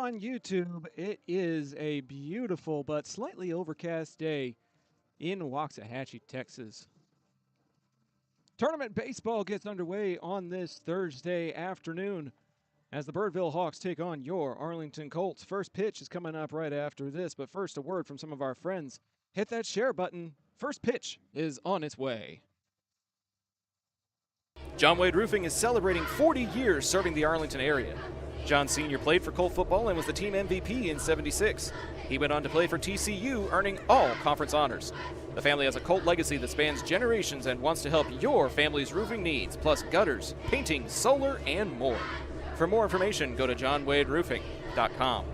on YouTube. It is a beautiful but slightly overcast day in Waxahachie, Texas. Tournament baseball gets underway on this Thursday afternoon as the Birdville Hawks take on your Arlington Colts. First pitch is coming up right after this, but first a word from some of our friends. Hit that share button. First pitch is on its way. John Wade Roofing is celebrating 40 years serving the Arlington area. John Sr. played for Colt football and was the team MVP in '76. He went on to play for TCU, earning all conference honors. The family has a Colt legacy that spans generations and wants to help your family's roofing needs, plus gutters, painting, solar, and more. For more information, go to johnwaderoofing.com.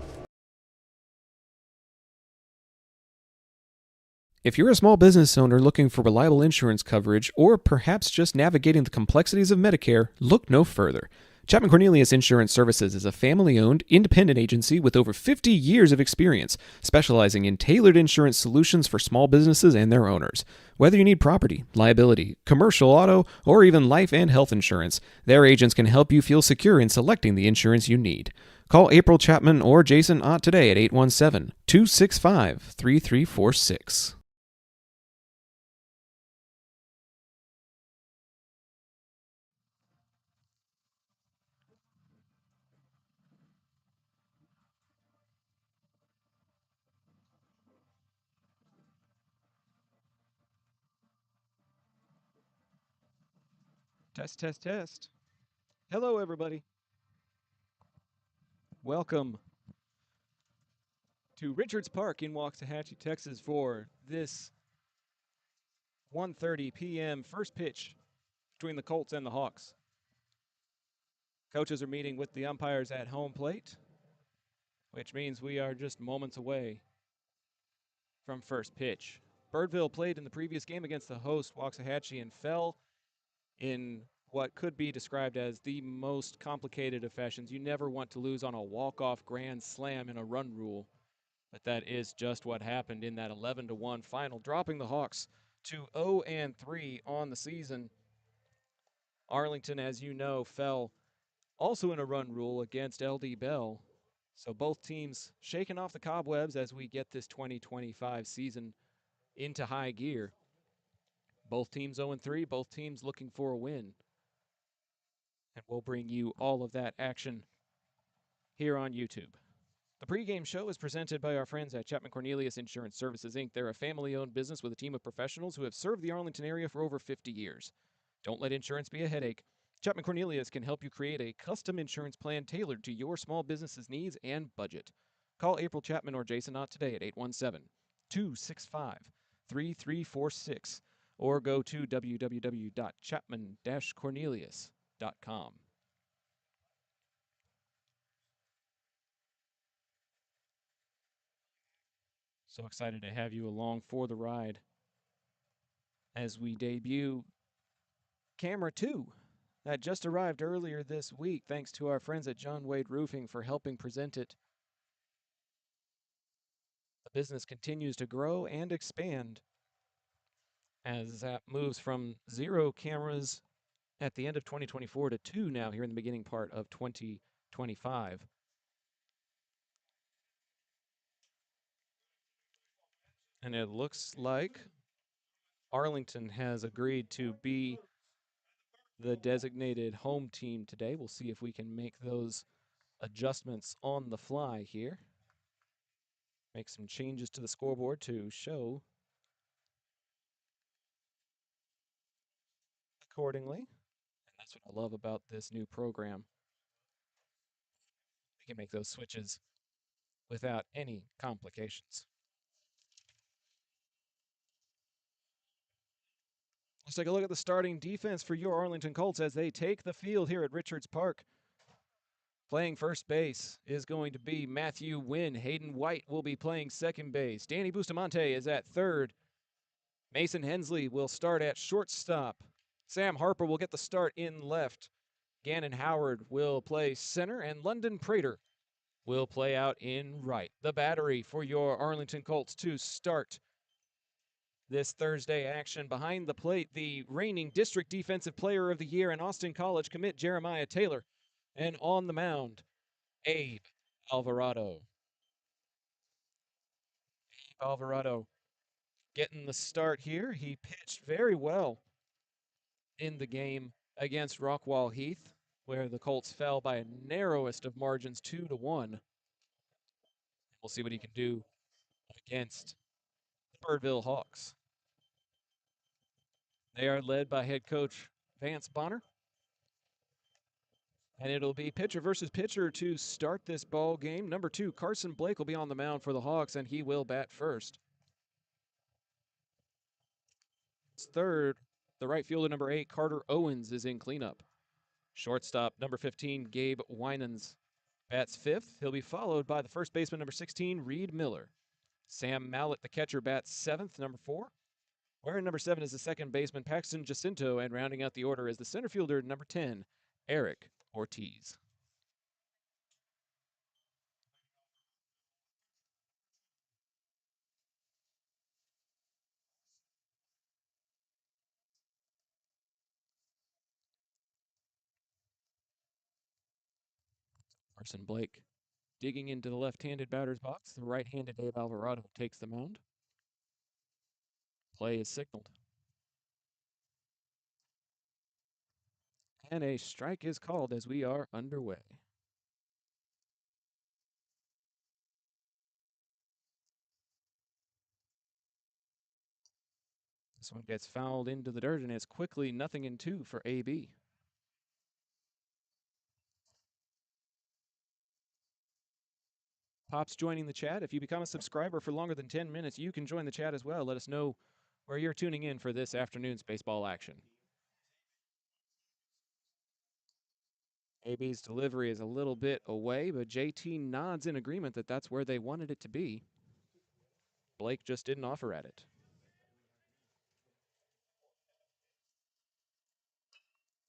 If you're a small business owner looking for reliable insurance coverage, or perhaps just navigating the complexities of Medicare, look no further. Chapman Cornelius Insurance Services is a family-owned, independent agency with over 50 years of experience, specializing in tailored insurance solutions for small businesses and their owners. Whether you need property, liability, commercial auto, or even life and health insurance, their agents can help you feel secure in selecting the insurance you need. Call April Chapman or Jason Ott today at 817-265-3346. Test, test, test. Hello, everybody. Welcome to Richards Park in Waxahachie, Texas for this 1:30 p.m. first pitch between the Colts and the Hawks. Coaches are meeting with the umpires at home plate, which means we are just moments away from first pitch. Birdville played in the previous game against the host, Waxahachie, and fell in what could be described as the most complicated of fashions. You never want to lose on a walk-off grand slam in a run rule, but that is just what happened in that 11-1 final, dropping the Hawks to 0-3 on the season. Arlington, as you know, fell also in a run rule against LD Bell. So both teams shaking off the cobwebs as we get this 2025 season into high gear. Both teams 0-3, both teams looking for a win. And we'll bring you all of that action here on YouTube. The pregame show is presented by our friends at Chapman Cornelius Insurance Services, Inc. They're a family-owned business with a team of professionals who have served the Arlington area for over 50 years. Don't let insurance be a headache. Chapman Cornelius can help you create a custom insurance plan tailored to your small business's needs and budget. Call April Chapman or Jason Ott today at 817-265-3346. or go to www.chapman-cornelius.com. So excited to have you along for the ride as we debut Camera 2 that just arrived earlier this week, thanks to our friends at John Wade Roofing for helping present it. The business continues to grow and expand as that moves from 0 cameras at the end of 2024 to 2 now here in the beginning part of 2025. And it looks like Arlington has agreed to be the designated home team today. We'll see if we can make those adjustments on the fly here. Make some changes to the scoreboard to show accordingly. And that's what I love about this new program. We can make those switches without any complications. Let's take a look at the starting defense for your Arlington Colts as they take the field here at Richards Park. Playing first base is going to be Matthew Wynn. Hayden White will be playing second base. Danny Bustamante is at third. Mason Hensley will start at shortstop. Sam Harper will get the start in left. Gannon Howard will play center, and London Prater will play out in right. The battery for your Arlington Colts to start this Thursday action. Behind the plate, the reigning District Defensive Player of the Year and Austin College commit Jeremiah Taylor. And on the mound, Abe Alvarado. Alvarado getting the start here. He pitched very well in the game against Rockwall Heath, where the Colts fell by a narrowest of margins, 2-1. We'll see what he can do against the Birdville Hawks. They are led by head coach Vance Bonner. And it'll be pitcher versus pitcher to start this ball game. Number 2, Carson Blake will be on the mound for the Hawks, and he will bat first. Third, the right fielder, number 8, Carter Owens, is in cleanup. Shortstop, number 15, Gabe Winans, bats 5th. He'll be followed by the first baseman, number 16, Reed Miller. Sam Mallett, the catcher, bats 7th, number 4. Wearing number 7 is the second baseman, Paxton Jacinto, and rounding out the order is the center fielder, number 10, Eric Ortiz. Carson Blake digging into the left-handed batter's box. The right-handed Dave Alvarado takes the mound. Play is signaled. And a strike is called as we are underway. This one gets fouled into the dirt, and it's quickly 0-2 for AB. Pop's joining the chat. If you become a subscriber for longer than 10 minutes, you can join the chat as well. Let us know where you're tuning in for this afternoon's baseball action. AB's delivery is a little bit away, but JT nods in agreement that that's where they wanted it to be. Blake just didn't offer at it.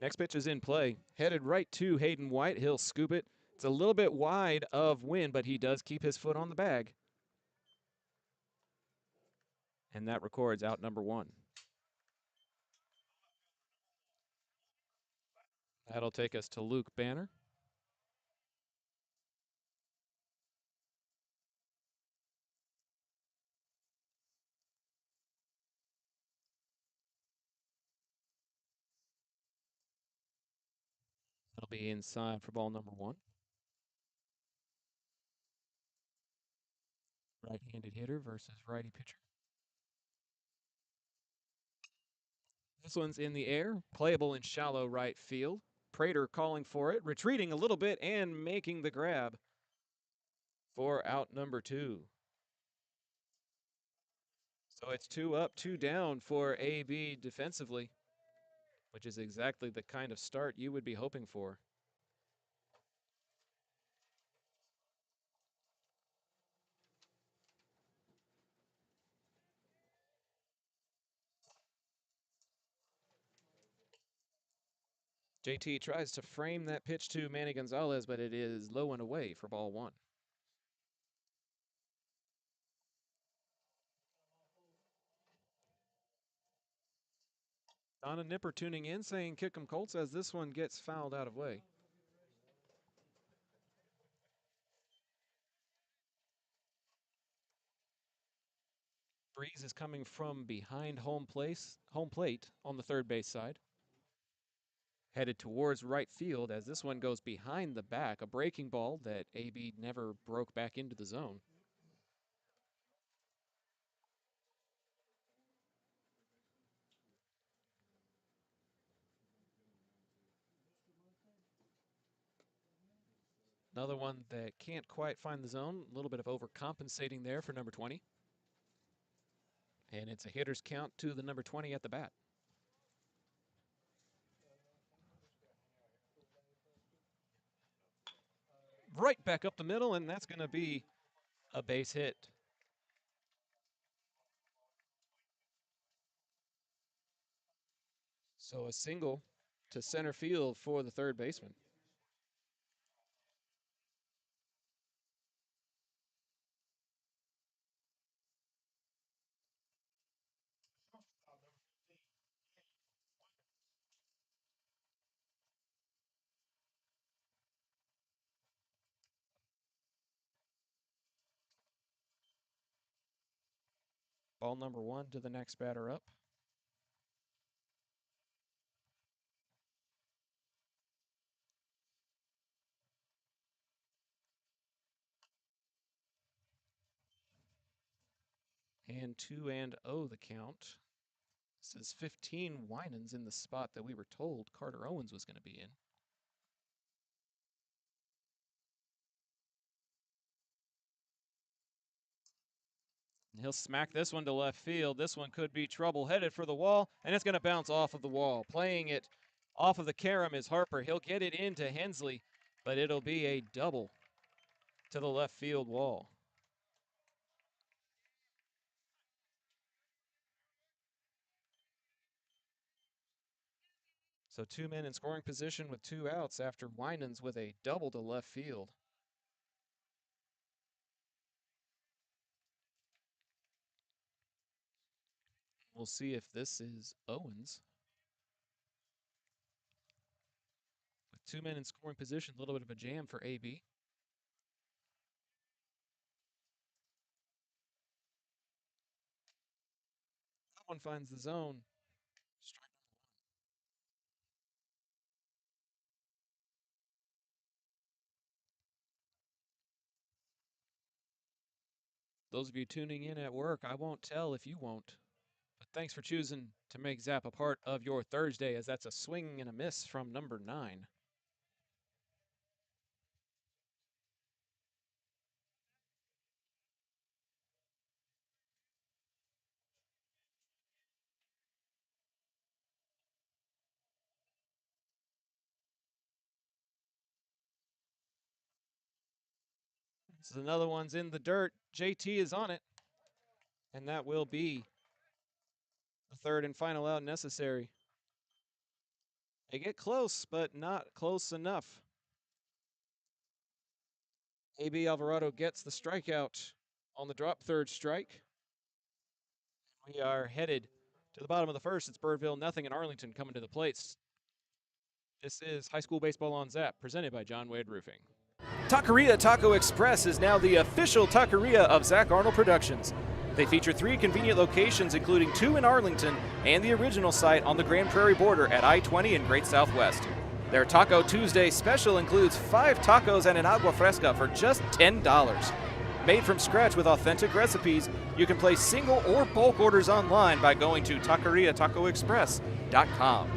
Next pitch is in play. Headed right to Hayden White. He'll scoop it. It's a little bit wide of wind, but he does keep his foot on the bag. And that records out number 1. That'll take us to Luke Banner. That'll be inside for ball number 1. Right-handed hitter versus righty pitcher. This one's in the air, playable in shallow right field. Prater calling for it, retreating a little bit and making the grab for out number 2. So it's 2 up, 2 down for AB defensively, which is exactly the kind of start you would be hoping for. JT tries to frame that pitch to Manny Gonzalez, but it is low and away for ball 1. Donna Nipper tuning in, saying kick 'em Colts as this one gets fouled out of way. Breeze is coming from behind home plate on the third base side. Headed towards right field as this one goes behind the back, a breaking ball that AB never broke back into the zone. Another one that can't quite find the zone. A little bit of overcompensating there for number 20. And it's a hitter's count to the number 20 at the bat. Right back up the middle, and that's going to be a base hit. So a single to center field for the third baseman. Ball number 1 to the next batter up. And 2-0 the count. This is 15 Winans in the spot that we were told Carter Owens was going to be in. And he'll smack this one to left field. This one could be trouble, headed for the wall, and it's going to bounce off of the wall. Playing it off of the carom is Harper. He'll get it into Hensley, but it'll be a double to the left field wall. So 2 men in scoring position with 2 outs after Winans with a double to left field. We'll see if this is Owens. With 2 men in scoring position, a little bit of a jam for AB. That one finds the zone. Strike. Those of you tuning in at work, I won't tell if you won't. But thanks for choosing to make Zap a part of your Thursday, as that's a swing and a miss from number 9. This is another one's in the dirt. JT is on it. And that will be the third and final out necessary. They get close, but not close enough. AB Alvarado gets the strikeout on the drop third strike. We are headed to the bottom of the first. It's Birdville nothing and Arlington coming to the plates. This is High School Baseball on Zap, presented by John Wade Roofing. Taqueria Taco Express is now the official taqueria of Zach Arnold Productions. They feature 3 convenient locations, including 2 in Arlington and the original site on the Grand Prairie border at I-20 in Great Southwest. Their Taco Tuesday special includes 5 tacos and an agua fresca for just $10. Made from scratch with authentic recipes, you can place single or bulk orders online by going to taqueriatacoexpress.com.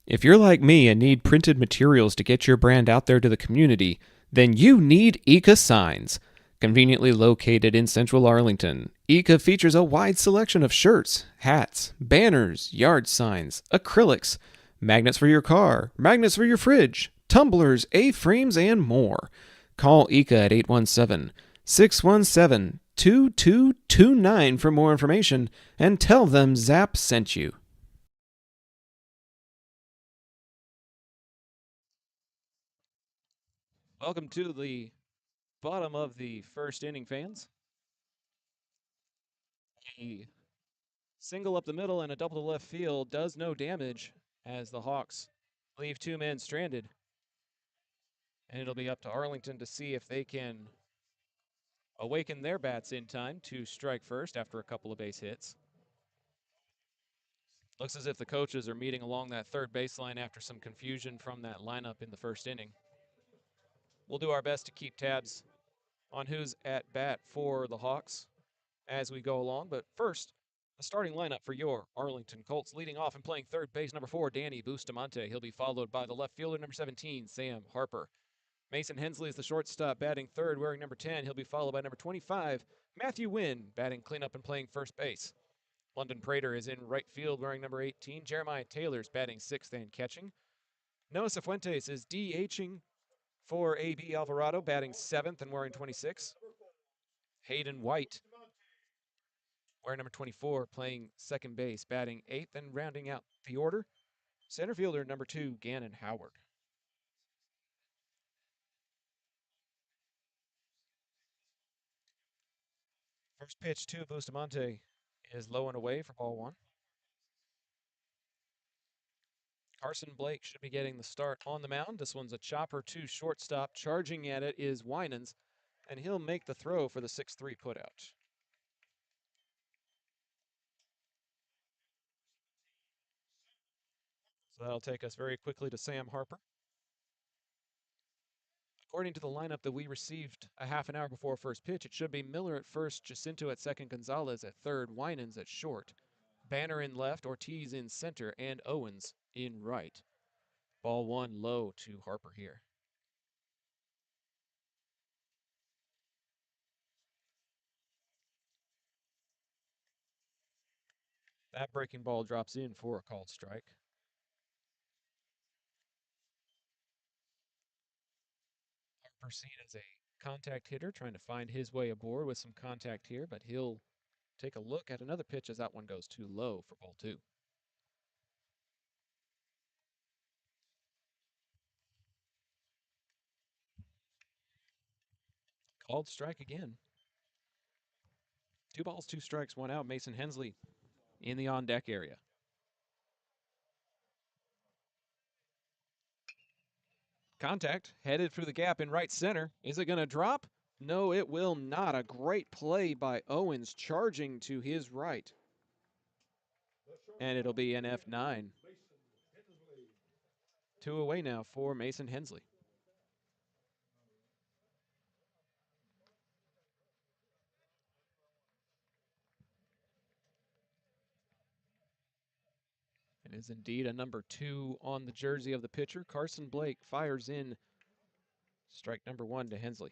If you're like me and need printed materials to get your brand out there to the community, then you need Eka Signs. Conveniently located in central Arlington, Eka features a wide selection of shirts, hats, banners, yard signs, acrylics, magnets for your car, magnets for your fridge, tumblers, A-frames, and more. Call Eka at 817-617-2229 for more information and tell them Zap sent you. Welcome to the bottom of the first inning, fans. A single up the middle and a double to left field does no damage as the Hawks leave 2 men stranded. And it'll be up to Arlington to see if they can awaken their bats in time to strike first after a couple of base hits. Looks as if the coaches are meeting along that third baseline after some confusion from that lineup in the first inning. We'll do our best to keep tabs on who's at bat for the Hawks as we go along. But first, the starting lineup for your Arlington Colts. Leading off and playing third base, number 4, Danny Bustamante. He'll be followed by the left fielder, number 17, Sam Harper. Mason Hensley is the shortstop, batting third, wearing number 10. He'll be followed by number 25, Matthew Wynn, batting cleanup and playing first base. London Prater is in right field, wearing number 18. Jeremiah Taylor's batting sixth and catching. Noah Cifuentes is DHing for AB Alvarado, batting 7th and wearing 26. Hayden White, wearing number 24, playing second base, batting 8th and rounding out the order. Center fielder number 2, Gannon Howard. First pitch to Bustamante is low and away for ball 1. Carson Blake should be getting the start on the mound. This one's a chopper to shortstop. Charging at it is Winans, And he'll make the throw for the 6-3 putout. So that'll take us very quickly to Sam Harper. According to the lineup that we received a half an hour before first pitch, it should be Miller at first, Jacinto at second, Gonzalez at third, Winans at short, Banner in left, Ortiz in center, and Owens in right. Ball one low to Harper here. That breaking ball drops in for a called strike. Harper seen as a contact hitter, trying to find his way aboard with some contact here, but he'll take a look at another pitch as that one goes too low for ball two. Called strike again. 2 balls, 2 strikes, 1 out. Mason Hensley in the on-deck area. Contact, headed through the gap in right center. Is it going to drop? No, it will not. A great play by Owens, charging to his right. And it'll be an F9. 2 away now for Mason Hensley. It is indeed a number 2 on the jersey of the pitcher. Carson Blake fires in strike number 1 to Hensley.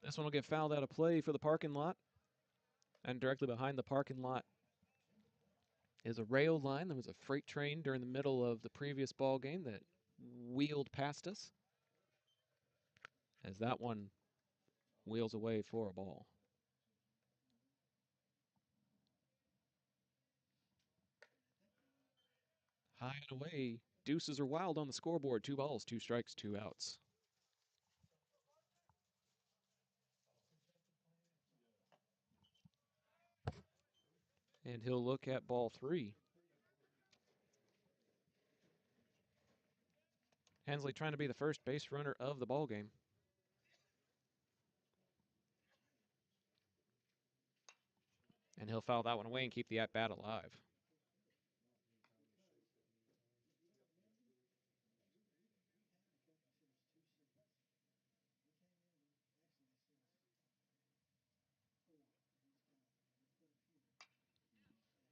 This one will get fouled out of play for the parking lot. And directly behind the parking lot is a rail line. There was a freight train during the middle of the previous ball game that wheeled past us, as that one wheels away for a ball. High and away. Deuces are wild on the scoreboard. 2 balls, 2 strikes, 2 outs. And he'll look at ball 3. Hensley trying to be the first base runner of the ball game. And he'll foul that one away and keep the at-bat alive.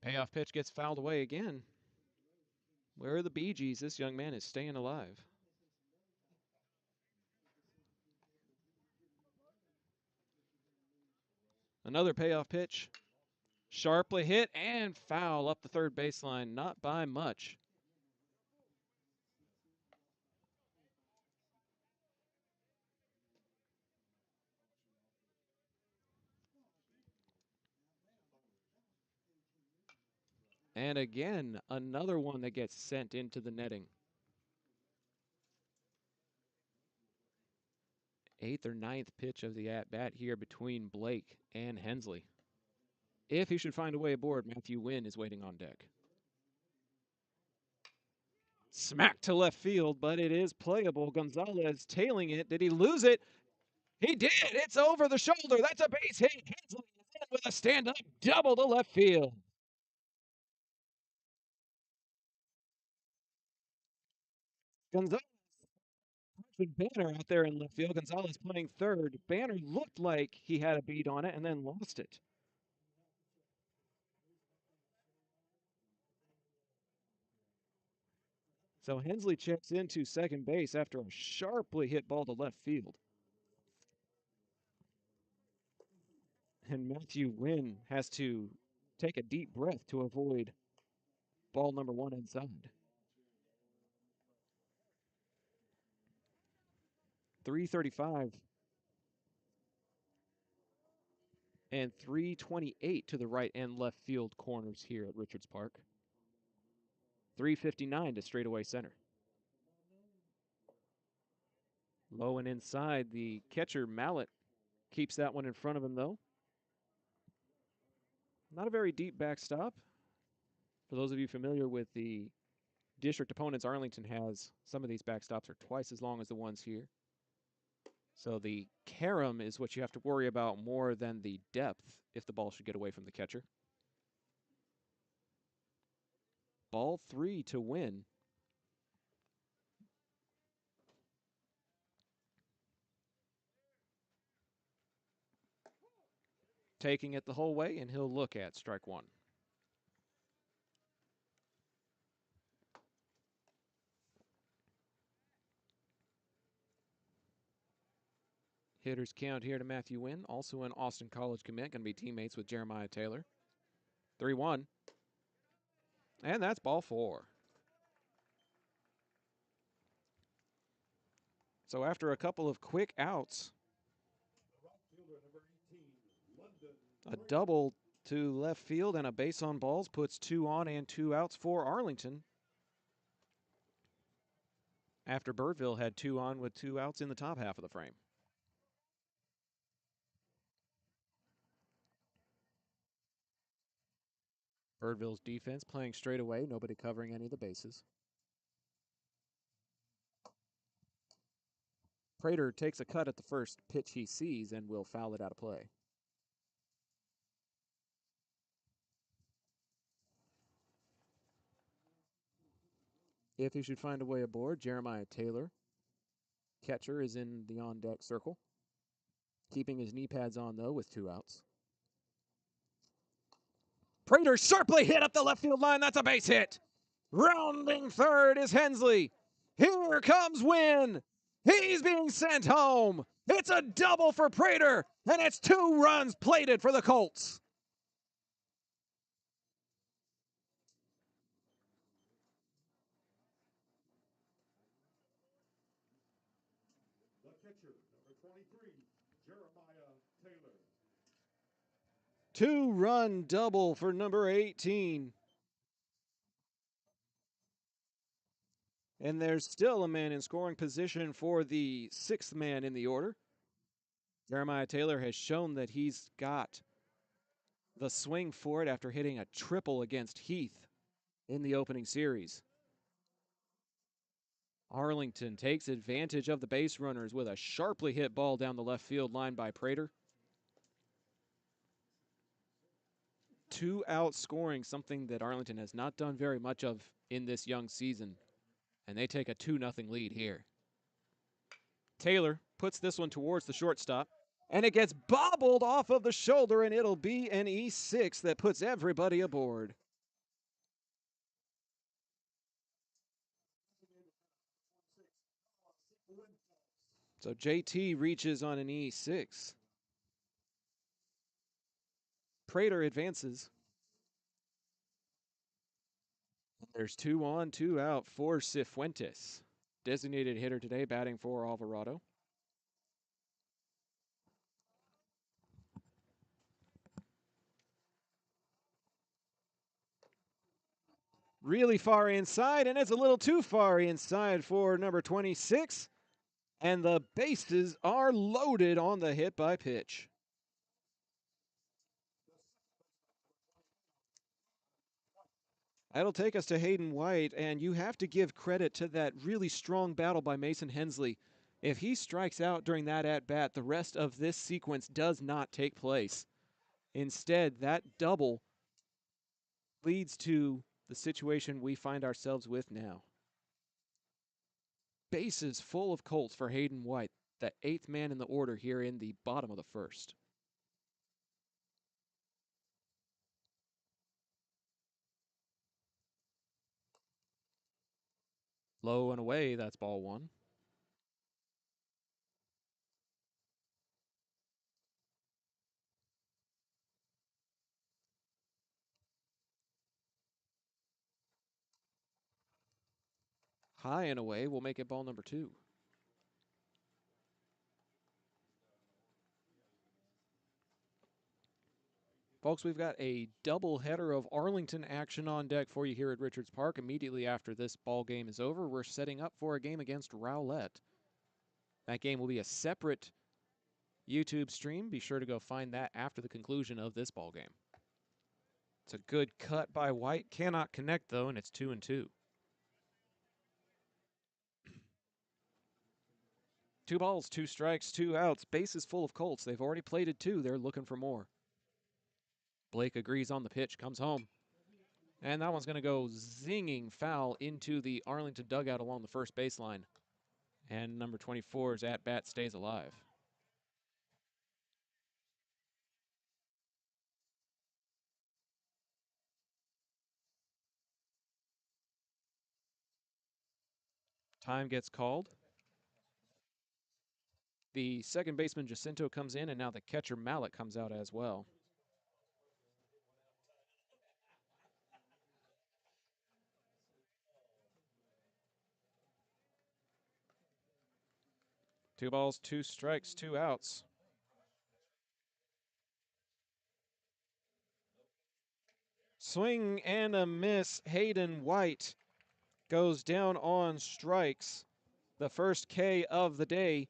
Payoff pitch gets fouled away again. Where are the Bee Gees? This young man is staying alive. Another payoff pitch. Sharply hit and foul up the third baseline. Not by much. And again, another one that gets sent into the netting. 8th or 9th pitch of the at-bat here between Blake and Hensley. If he should find a way aboard, Matthew Wynn is waiting on deck. Smack to left field, but it is playable. Gonzalez tailing it. Did he lose it? He did. It's over the shoulder. That's a base hit. Hensley is in with a stand-up double to left field. Gonzalez with Banner out there in left field. Gonzalez playing third. Banner looked like he had a beat on it and then lost it. So Hensley checks into second base after a sharply hit ball to left field. And Matthew Wynn has to take a deep breath to avoid ball number 1 inside. 335 and 328 to the right and left field corners here at Richards Park. 359 to straightaway center. Low and inside. The catcher, Mallet, keeps that one in front of him, though. Not a very deep backstop. For those of you familiar with the district opponents, Arlington has some of these backstops are twice as long as the ones here. So the carom is what you have to worry about more than the depth if the ball should get away from the catcher. Ball 3 to win. Taking it the whole way, and he'll look at strike 1. Hitters count here to Matthew Wynn, also an Austin College commit, going to be teammates with Jeremiah Taylor. 3-1. And that's ball 4. So after a couple of quick outs, a double to left field and a base on balls puts 2 on and 2 outs for Arlington. After Birdville had 2 on with 2 outs in the top half of the frame. Birdville's defense playing straight away, nobody covering any of the bases. Prater takes a cut at the first pitch he sees and will foul it out of play. If he should find a way aboard, Jeremiah Taylor, catcher, is in the on-deck circle. Keeping his knee pads on, though, with 2 outs. Prater sharply hit up the left field line. That's a base hit. Rounding third is Hensley. Here comes Wynn. He's being sent home. It's a double for Prater, and it's 2 runs plated for the Colts. The catcher, number 23, Jeremiah Taylor. 2-run double for number 18. And there's still a man in scoring position for the 6th man in the order. Jeremiah Taylor has shown that he's got the swing for it after hitting a triple against Heath in the opening series. Arlington takes advantage of the base runners with a sharply hit ball down the left field line by Prater. 2 out scoring, something that Arlington has not done very much of in this young season. And they take a 2-0 lead here. Taylor puts this one towards the shortstop, and it gets bobbled off of the shoulder, and it'll be an E6 that puts everybody aboard. So JT reaches on an E6. Prater advances. There's 2 on, 2 out for Cifuentes. Designated hitter today, batting for Alvarado. Really far inside, and it's a little too far inside for number 26. And the bases are loaded on the hit by pitch. That'll take us to Hayden White, and you have to give credit to that really strong battle by Mason Hensley. If he strikes out during that at-bat, the rest of this sequence does not take place. Instead, that double leads to the situation we find ourselves with now. Bases full of Colts for Hayden White, the 8th man in the order here in the bottom of the first. Low and away, that's ball 1. High and away will make it ball number 2. Folks, we've got a doubleheader of Arlington action on deck for you here at Richards Park. Immediately after this ball game is over, we're setting up for a game against Rowlett. That game will be a separate YouTube stream. Be sure to go find that after the conclusion of this ball game. It's a good cut by White. Cannot connect, though, and it's 2-2. 2 balls, 2 strikes, 2 outs. Base is full of Colts. They've already plated 2. They're looking for more. Blake agrees on the pitch, comes home. And that one's going to go zinging foul into the Arlington dugout along the first baseline. And number 24's at-bat stays alive. Time gets called. The second baseman, Jacinto, comes in, and now the catcher, Mallett, comes out as well. Two balls, 2 strikes, 2 outs. Swing and a miss. Hayden White goes down on strikes. The first K of the day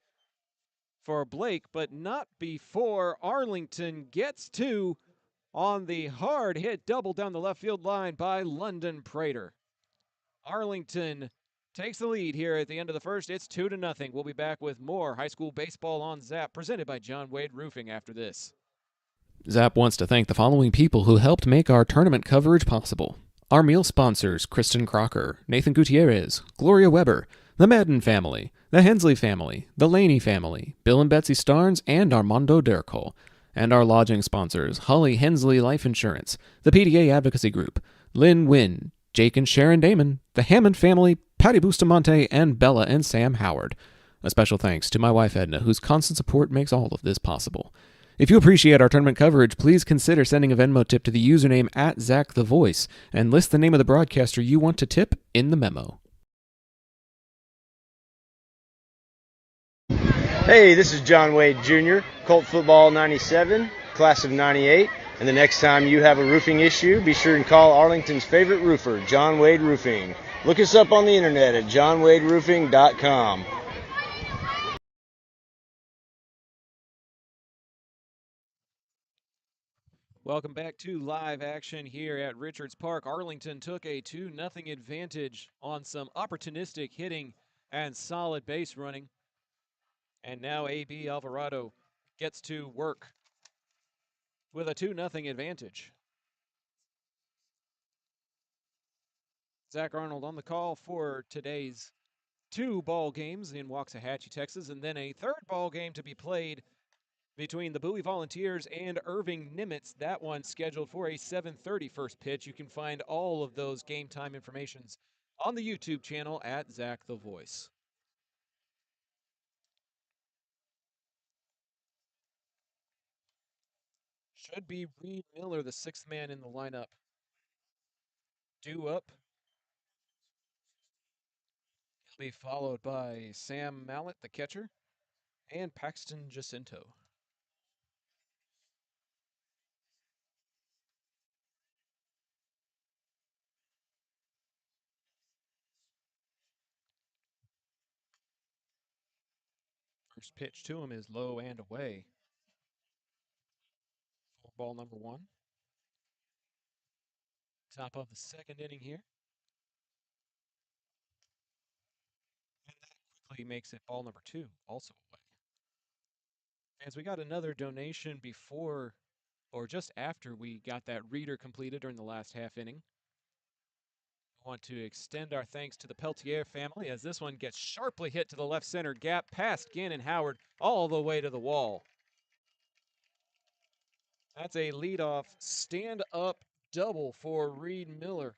for Blake, but not before Arlington gets 2 on the hard hit double down the left field line by London Prater. Arlington takes the lead here at the end of the first. It's 2-0. We'll be back with more high school baseball on Zap, presented by John Wade Roofing after this. Zap wants to thank the following people who helped make our tournament coverage possible. Our meal sponsors, Kristen Crocker, Nathan Gutierrez, Gloria Weber, the Madden family, the Hensley family, the Laney family, Bill and Betsy Starnes, and Armando Dercol. And our lodging sponsors, Holly Hensley Life Insurance, the PDA Advocacy Group, Lynn Wynn, Jake and Sharon Damon, the Hammond family, Patty Bustamante, and Bella and Sam Howard. A special thanks to my wife Edna, whose constant support makes all of this possible. If you appreciate our tournament coverage, please consider sending a Venmo tip to the username @ZachTheVoice and list the name of the broadcaster you want to tip in the memo. Hey, this is John Wade Jr., Colt Football 97, class of 98. And the next time you have a roofing issue, be sure and call Arlington's favorite roofer, John Wade Roofing. Look us up on the internet at johnwaderoofing.com. Welcome back to live action here at Richards Park. Arlington took a 2-0 advantage on some opportunistic hitting and solid base running. And now A.B. Alvarado gets to work with a 2-0 advantage. Zach Arnold on the call for today's 2 ball games in Waxahachie, Texas, and then a 3rd ball game to be played between the Bowie Volunteers and Irving Nimitz. That one scheduled for a 7:30 first pitch. You can find all of those game time informations on the YouTube channel at Zach the Voice. Should be Reed Miller, the 6th man in the lineup. Due up. He'll be followed by Sam Mallett, the catcher, and Paxton Jacinto. First pitch to him is low and away. For ball number 1. Top of the 2nd inning here. And that quickly makes it ball number 2, also away. As we got another donation before or just after we got that reader completed during the last half inning. I want to extend our thanks to the Peltier family as this one gets sharply hit to the left center gap past Gannon Howard all the way to the wall. That's a leadoff stand-up double for Reed Miller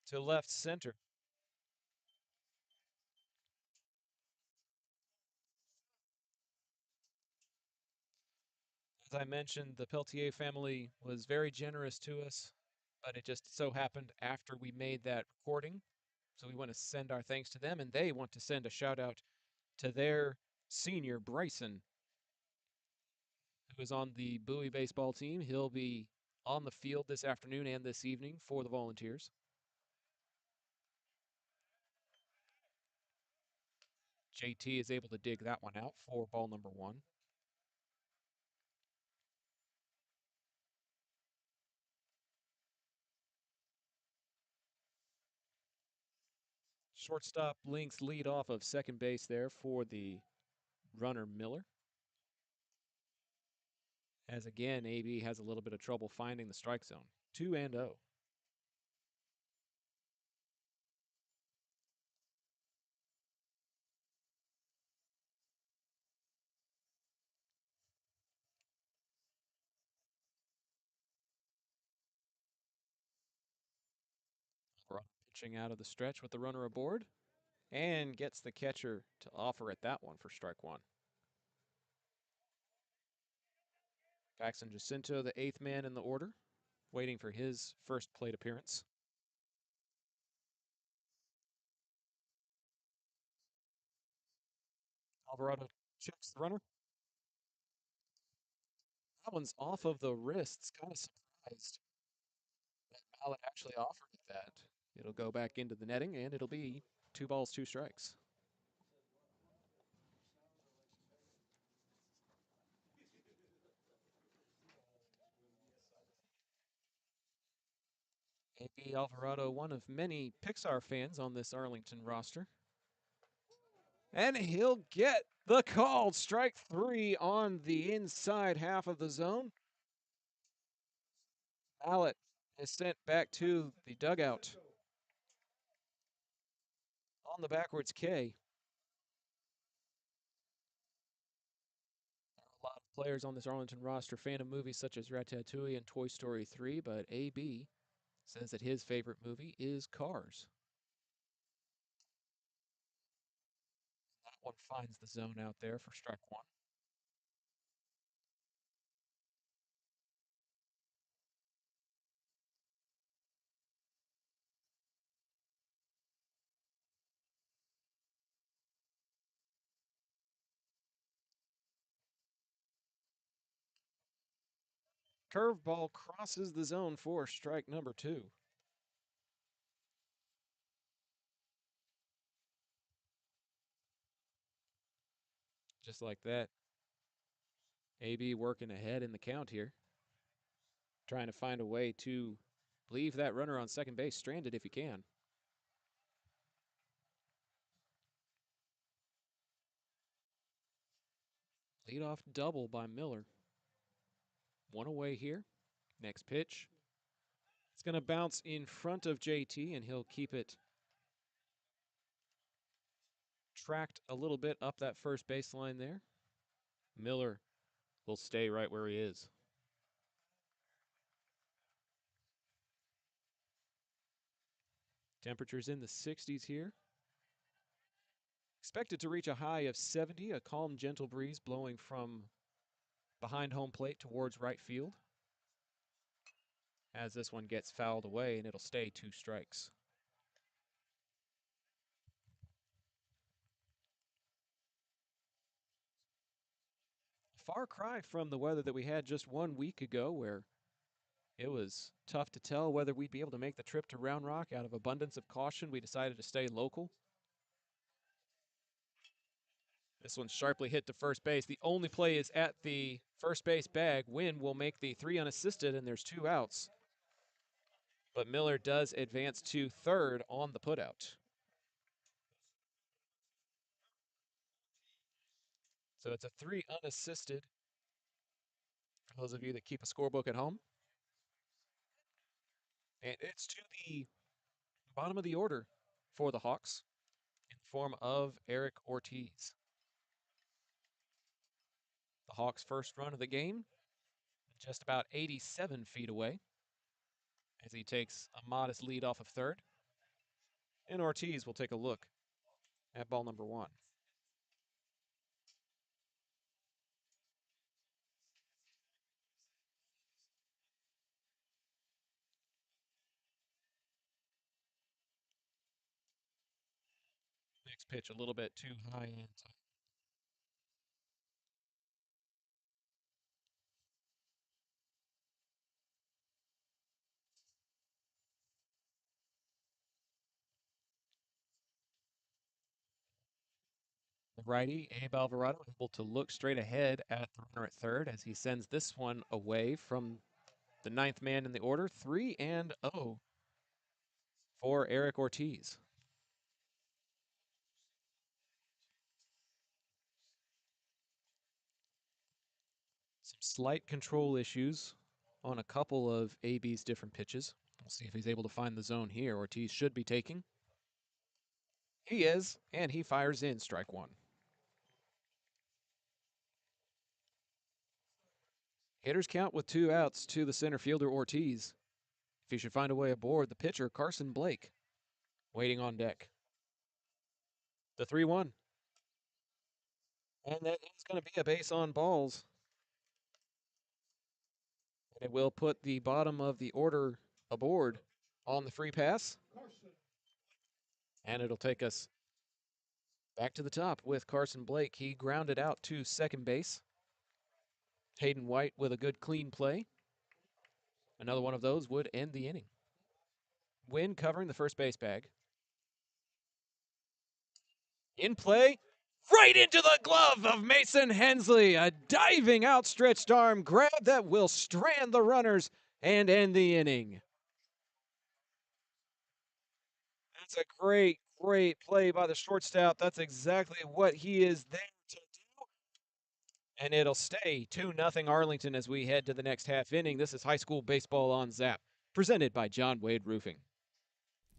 to left center. As I mentioned, the Peltier family was very generous to us, but it just so happened after we made that recording. So we want to send our thanks to them, and they want to send a shout out to their senior, Bryson, who is on the Bowie baseball team. He'll be on the field this afternoon and this evening for the Volunteers. JT is able to dig that one out for ball number 1. Shortstop links lead off of second base there for the runner Miller. As again, AB has a little bit of trouble finding the strike zone. 2-0. Pitching out of the stretch with the runner aboard and gets the catcher to offer at that one for strike one. Paxton Jacinto, the 8th man in the order, waiting for his first plate appearance. Alvarado checks the runner. That one's off of the wrists. Kind of surprised that Mallet actually offered that. It'll go back into the netting, and it'll be 2 balls, 2 strikes. A.B. Alvarado, one of many Pixar fans on this Arlington roster. And he'll get the call. Strike 3 on the inside half of the zone. Mallet is sent back to the dugout on the backwards K. A lot of players on this Arlington roster fan of movies such as Ratatouille and Toy Story 3, but AB says that his favorite movie is Cars. That one finds the zone out there for strike 1. Curveball crosses the zone for strike number 2. Just like that. AB working ahead in the count here. Trying to find a way to leave that runner on second base stranded if he can. Leadoff double by Miller. 1 away here. Next pitch. It's going to bounce in front of JT, and he'll keep it tracked a little bit up that first baseline there. Miller will stay right where he is. Temperatures in the 60s here. Expected to reach a high of 70, a calm, gentle breeze blowing from behind home plate towards right field. As this one gets fouled away, and it'll stay 2 strikes. Far cry from the weather that we had just 1 week ago, where it was tough to tell whether we'd be able to make the trip to Round Rock. Out of abundance of caution, we decided to stay local. This one's sharply hit to first base. The only play is at the first base bag. Wynn will make the 3 unassisted, and there's 2 outs. But Miller does advance to third on the putout. So it's a 3 unassisted for those of you that keep a scorebook at home. And it's to the bottom of the order for the Hawks in the form of Eric Ortiz. The Hawks' first run of the game, just about 87 feet away, as he takes a modest lead off of third. And Ortiz will take a look at ball number 1. Next pitch a little bit too high and the righty, Abe Alvarado, able to look straight ahead at the runner at third as he sends this one away from the 9th man in the order. 3-0 for Eric Ortiz. slight control issues on a couple of AB's different pitches. We'll see if he's able to find the zone here. Ortiz should be taking. He is, and he fires in strike one. Hitters count with 2 outs to the center fielder Ortiz. If he should find a way aboard, the pitcher Carson Blake waiting on deck. The 3-1. And that is going to be a base on balls. It will put the bottom of the order aboard on the free pass. And it'll take us back to the top with Carson Blake. He grounded out to second base. Hayden White with a good clean play. Another one of those would end the inning. Wynn covering the first base bag. In play, right into the glove of Mason Hensley. A diving outstretched arm grab that will strand the runners and end the inning. That's a great play by the shortstop. That's exactly what he is there to do. And it'll stay 2-0 Arlington as we head to the next half inning. This is High School Baseball on Zap, presented by John Wade Roofing.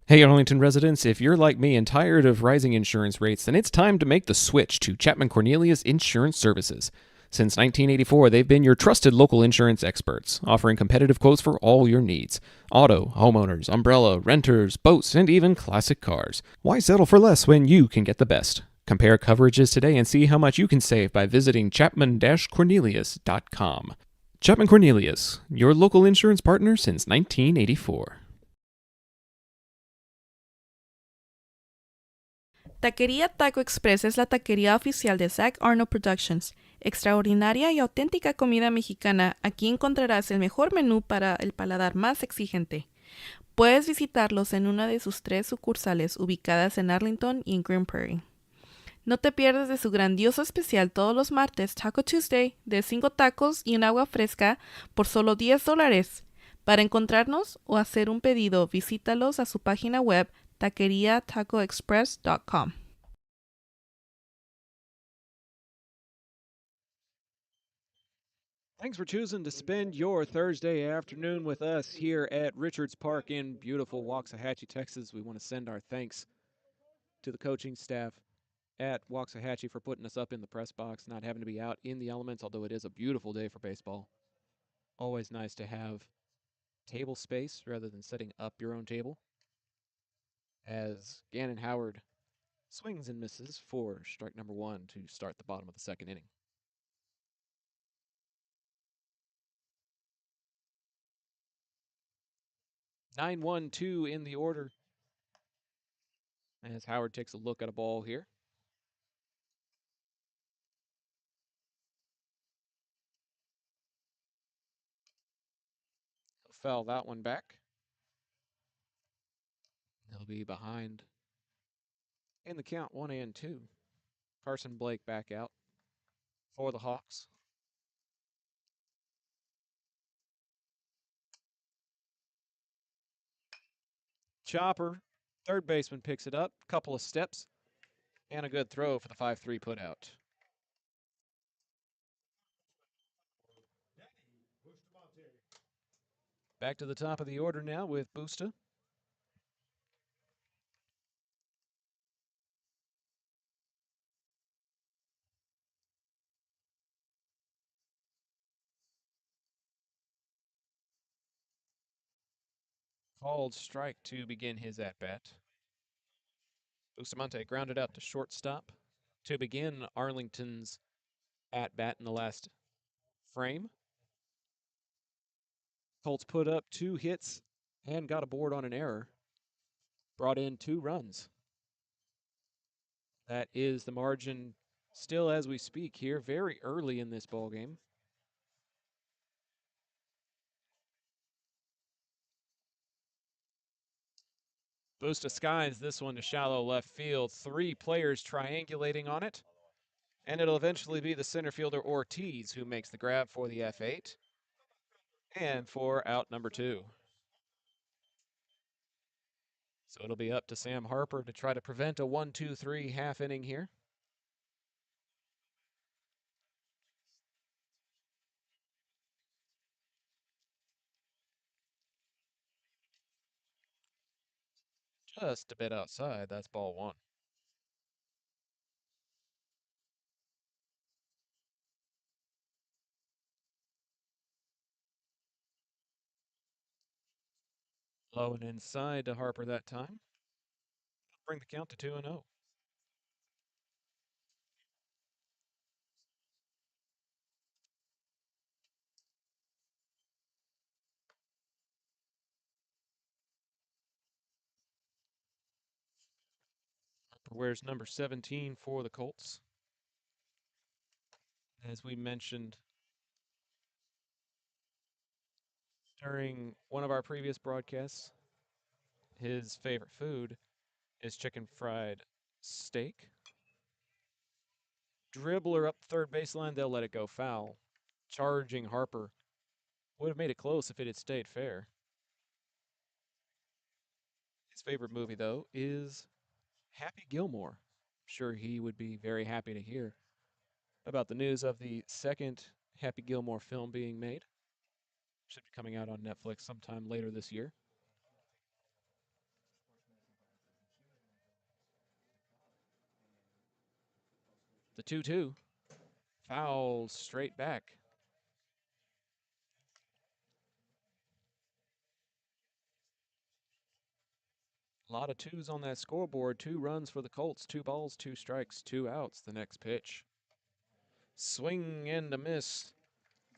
Hey Arlington residents, if you're like me and tired of rising insurance rates, then it's time to make the switch to Chapman Cornelius Insurance Services. Since 1984, they've been your trusted local insurance experts, offering competitive quotes for all your needs. Auto, homeowners, umbrella, renters, boats, and even classic cars. Why settle for less when you can get the best? Compare coverages today and see how much you can save by visiting chapman-cornelius.com. Chapman Cornelius, your local insurance partner since 1984. Taquería Taco Express es la taquería oficial de Zach Arnold Productions. Extraordinaria y auténtica comida mexicana. Aquí encontrarás el mejor menú para el paladar más exigente. Puedes visitarlos en una de sus 3 sucursales ubicadas en Arlington y en Green Prairie. No te pierdas de su grandioso especial todos los martes, Taco Tuesday, de 5 tacos y un agua fresca por solo $10. Para encontrarnos o hacer un pedido, visítalos a su página web taqueriatacoexpress.com. Thanks for choosing to spend your Thursday afternoon with us here at Richards Park in beautiful Waxahachie, Texas. We want to send our thanks to the coaching staff at Waxahachie for putting us up in the press box, not having to be out in the elements, although it is a beautiful day for baseball. Always nice to have table space rather than setting up your own table. As Gannon Howard swings and misses for strike number 1 to start the bottom of the second inning. (9-1-2) in the order as Howard takes a look at a ball here. He'll foul that one back. They'll be behind in the count 1-2. Carson Blake back out for the Hawks. Chopper, third baseman, picks it up. Couple of steps and a good throw for the 5-3 putout. Back to the top of the order now with Busta. Called strike to begin his at-bat. Bustamante grounded out to shortstop to begin Arlington's at-bat in the last frame. Colts put up 2 hits and got aboard on an error. Brought in 2 runs. That is the margin still as we speak here, very early in this ball game. Busta skies this one to shallow left field. 3 players triangulating on it. And it'll eventually be the center fielder Ortiz who makes the grab for the F8. And for out number 2. So it'll be up to Sam Harper to try to prevent a 1-2-3 half inning here. Just a bit outside. That's ball one. Low and inside to Harper that time. Bring the count to 2-0. Harper wears number 17 for the Colts. As we mentioned during one of our previous broadcasts, his favorite food is chicken fried steak. Dribbler up the third baseline, they'll let it go foul. Charging Harper. Would have made it close if it had stayed fair. His favorite movie, though, is Happy Gilmore. I'm sure he would be very happy to hear about the news of the second Happy Gilmore film being made. Should be coming out on Netflix sometime later this year. The 2-2. Foul straight back. A lot of twos on that scoreboard. 2 runs for the Colts. 2 balls, 2 strikes, 2 outs. The next pitch. Swing and a miss.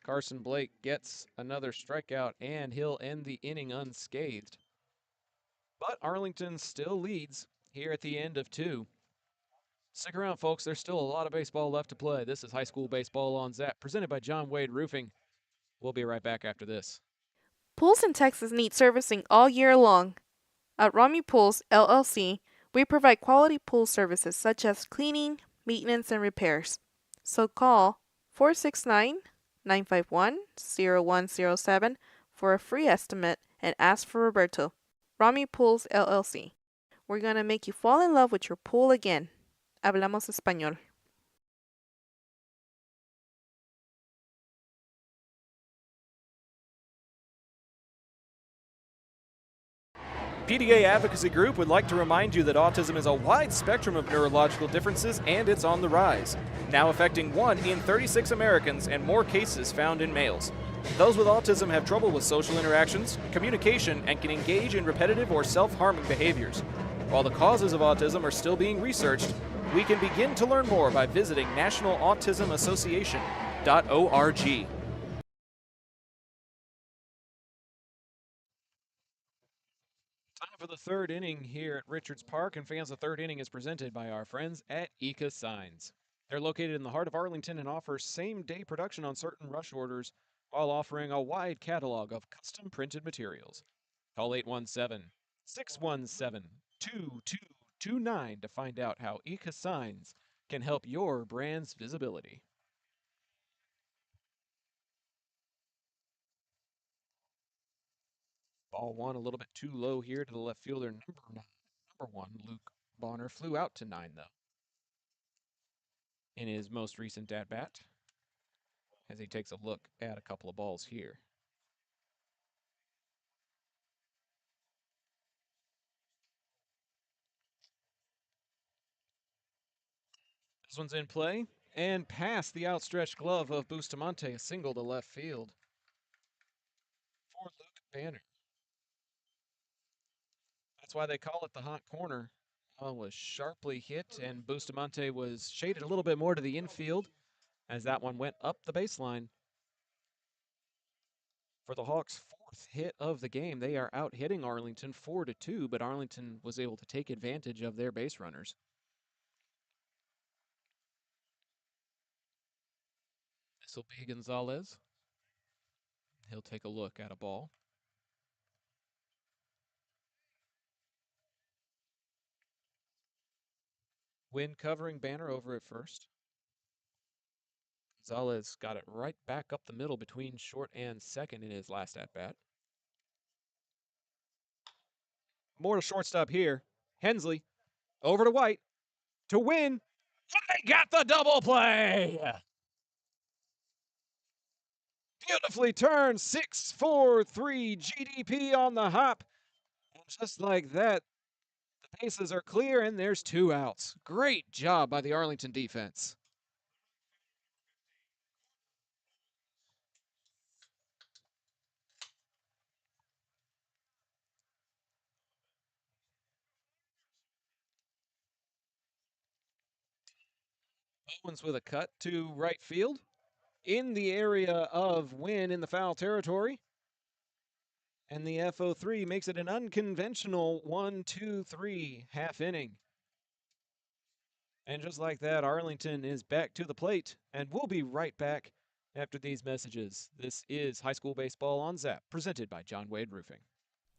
Carson Blake gets another strikeout, and he'll end the inning unscathed. But Arlington still leads here at the end of 2. Stick around, folks. There's still a lot of baseball left to play. This is High School Baseball on Zap, presented by John Wade Roofing. We'll be right back after this. Pools in Texas need servicing all year long. At Rami Pools, LLC, we provide quality pool services such as cleaning, maintenance, and repairs. So call 469-951-0107 for a free estimate and ask for Roberto. Rami Pools, LLC. We're going to make you fall in love with your pool again. Hablamos español. PDA Advocacy Group would like to remind you that autism is a wide spectrum of neurological differences and it's on the rise, now affecting 1 in 36 Americans and more cases found in males. Those with autism have trouble with social interactions, communication, and can engage in repetitive or self-harming behaviors. While the causes of autism are still being researched, we can begin to learn more by visiting nationalautismassociation.org. Time for the third inning here at Richards Park, and fans, the third inning is presented by our friends at Ika Signs. They're located in the heart of Arlington and offer same-day production on certain rush orders while offering a wide catalog of custom printed materials. Call 817-617-2229 to find out how Ika Signs can help your brand's visibility. Ball one a little bit too low here to the left fielder, number 1, Luke Bonner. Flew out to 9, though, in his most recent at-bat, as he takes a look at a couple of balls here. This one's in play, and past the outstretched glove of Bustamante, a single to left field for Luke Banner. That's why they call it the hot corner. Was sharply hit, and Bustamante was shaded a little bit more to the infield as that one went up the baseline. For the Hawks' 4th hit of the game, they are out hitting Arlington 4-2, but Arlington was able to take advantage of their base runners. This will be Gonzalez. He'll take a look at a ball. Wind covering Banner over at first. Gonzalez got it right back up the middle between short and second in his last at-bat. More to shortstop here. Hensley over to White to win. They got the double play. Beautifully turned, 6-4-3 GDP on the hop. And just like that, Bases are clear, and there's 2 outs. Great job by the Arlington defense. Owens with a cut to right field. In the area of Wynn in the foul territory. And the FO3 makes it an unconventional 1-2-3 half inning. And just like that, Arlington is back to the plate, and we'll be right back after these messages. This is High School Baseball on Zap, presented by John Wade Roofing.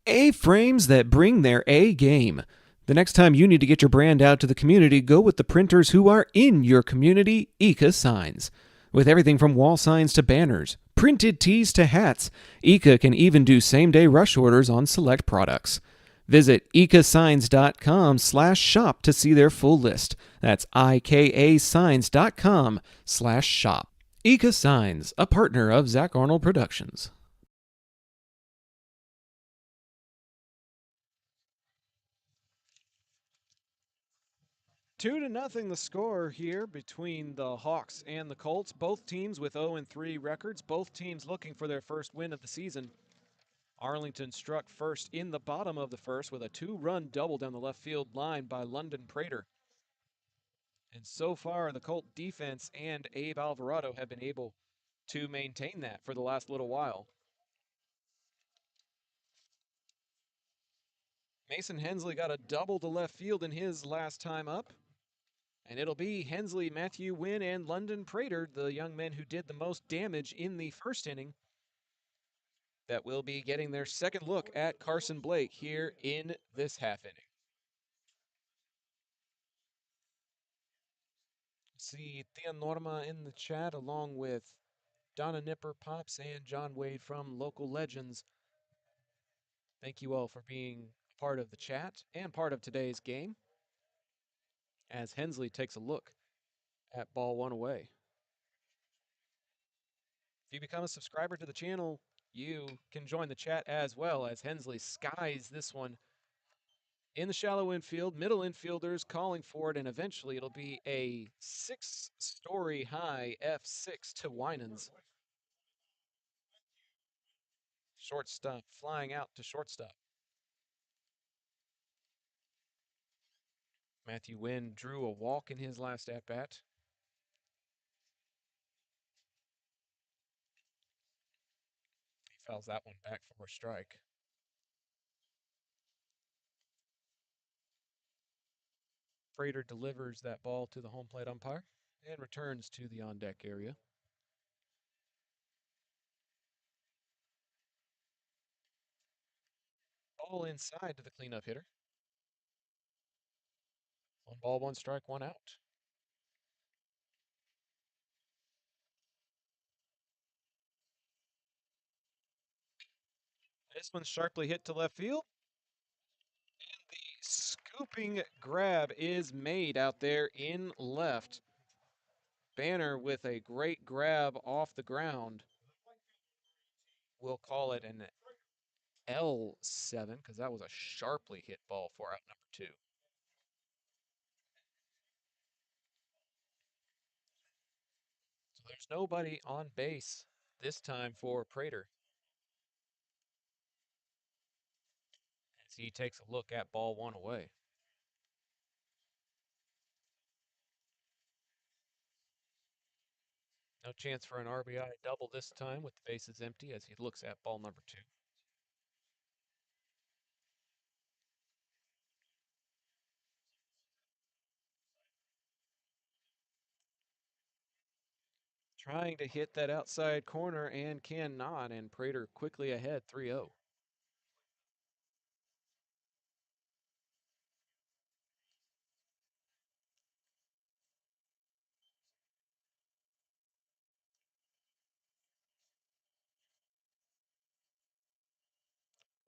A-frames that bring their A game. The next time you need to get your brand out to the community, go with the printers who are in your community, Eka Signs. With everything from wall signs to banners, printed tees to hats, Eka can even do same-day rush orders on select products. Visit ekasigns.com/shop to see their full list. That's ikasigns.com/shop. Eka Signs, a partner of Zach Arnold Productions. 2-0 the score here between the Hawks and the Colts. Both teams with 0-3 records. Both teams looking for their first win of the season. Arlington struck first in the bottom of the first with a 2-run double down the left field line by London Prater. And so far, the Colt defense and Abe Alvarado have been able to maintain that for the last little while. Mason Hensley got a double to left field in his last time up. And it'll be Hensley, Matthew Wynn, and London Prater, the young men who did the most damage in the first inning, that will be getting their second look at Carson Blake here in this half inning. See Thea Norma in the chat, along with Donna Nipper, Pops, and John Wade from Local Legends. Thank you all for being part of the chat and part of today's game, as Hensley takes a look at ball one away. If you become a subscriber to the channel, you can join the chat as well, as Hensley skies this one in the shallow infield. Middle infielders calling for it, and eventually it'll be a 6-story high F6 to Winans. Shortstop flying out to shortstop. Matthew Wynn drew a walk in his last at-bat. He fouls that one back for a strike. Prater delivers that ball to the home plate umpire and returns to the on-deck area. Ball inside to the cleanup hitter. 1 ball, 1 strike, 1 out. This one's sharply hit to left field. And the scooping grab is made out there in left. Banner with a great grab off the ground. We'll call it an L7 because that was a sharply hit ball for out number 2. So there's nobody on base this time for Prater, as he takes a look at ball 1 away. No chance for an RBI double this time with the bases empty, as he looks at ball number 2. Trying to hit that outside corner and cannot, and Prater quickly ahead 3-0.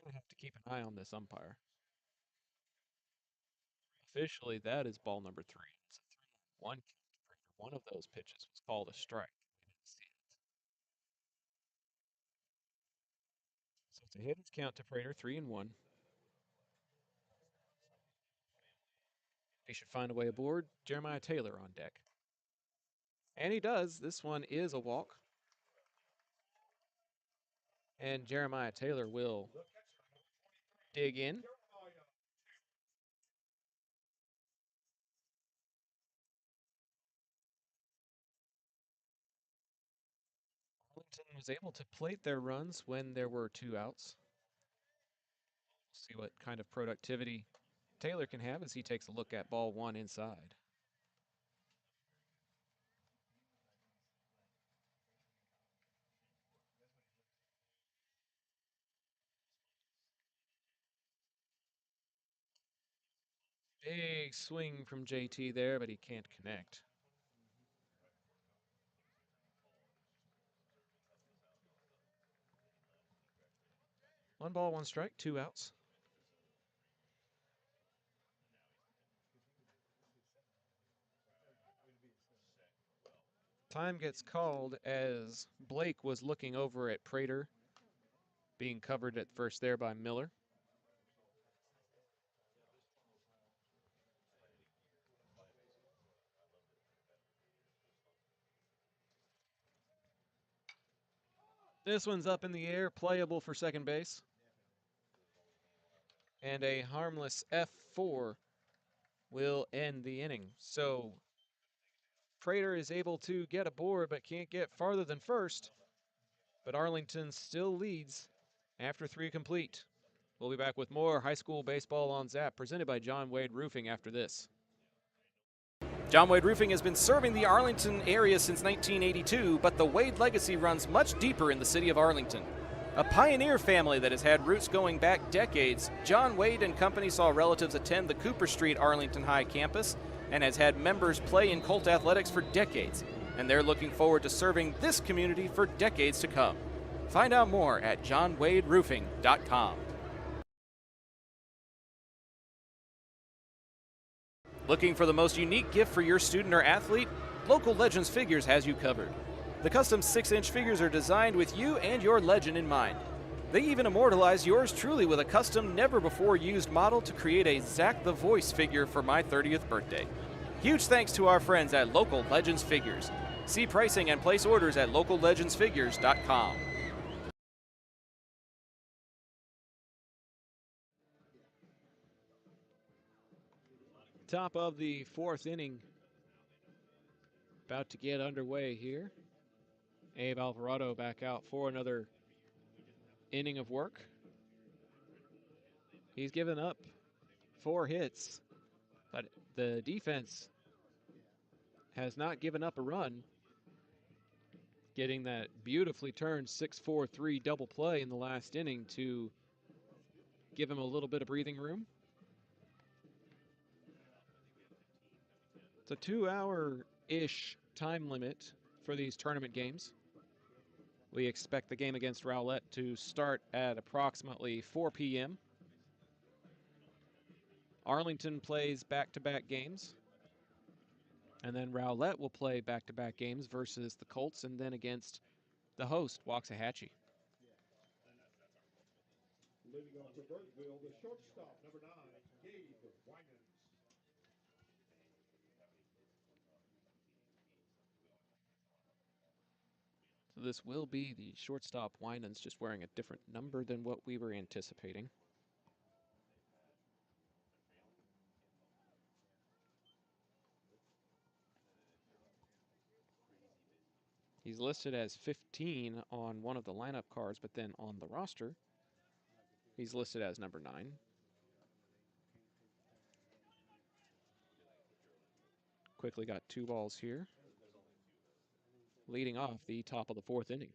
Gonna have to keep an eye on this umpire. Officially, that is ball number 3. It's a 3-1 count to Prater. One of those pitches was called a strike. We didn't see it. So it's a hitter's count to Prater, 3-1. He should find a way aboard. Jeremiah Taylor on deck. And he does. This one is a walk. And Jeremiah Taylor will dig in. Arlington was able to plate their runs when there were 2 outs. See what kind of productivity Taylor can have as he takes a look at ball 1 inside. Big swing from JT there, but he can't connect. One ball, 1 strike, 2 outs. Time gets called as Blake was looking over at Prater, being covered at first there by Miller. This one's up in the air, playable for second base. And a harmless F4 will end the inning. So Prater is able to get aboard but can't get farther than first. But Arlington still leads after 3 complete. We'll be back with more high school baseball on Zap, presented by John Wade Roofing after this. John Wade Roofing has been serving the Arlington area since 1982, but the Wade legacy runs much deeper in the city of Arlington. A pioneer family that has had roots going back decades, John Wade and Company saw relatives attend the Cooper Street Arlington High campus and has had members play in Colt athletics for decades, and they're looking forward to serving this community for decades to come. Find out more at johnwaderoofing.com. Looking for the most unique gift for your student or athlete? Local Legends Figures has you covered. The custom 6-inch figures are designed with you and your legend in mind. They even immortalize yours truly with a custom, never-before-used model to create a Zach the Voice figure for my 30th birthday. Huge thanks to our friends at Local Legends Figures. See pricing and place orders at locallegendsfigures.com. Top of the 4th inning. About to get underway here. Abe Alvarado back out for another inning of work. He's given up 4 hits, but the defense has not given up a run, getting that beautifully turned 6-4-3 double play in the last inning to give him a little bit of breathing room. It's a 2-hour-ish time limit for these tournament games. We expect the game against Rowlett to start at approximately 4 p.m. Arlington plays back-to-back games. And then Rowlett will play back-to-back games versus the Colts and then against the host, Waxahachie. Leading off for Birdville, the shortstop, number 9, Gabe Winans. So this will be the shortstop Winans, just wearing a different number than what we were anticipating. He's listed as 15 on one of the lineup cards, but then on the roster, he's listed as number 9. Quickly got 2 balls here, leading off the top of the 4th inning.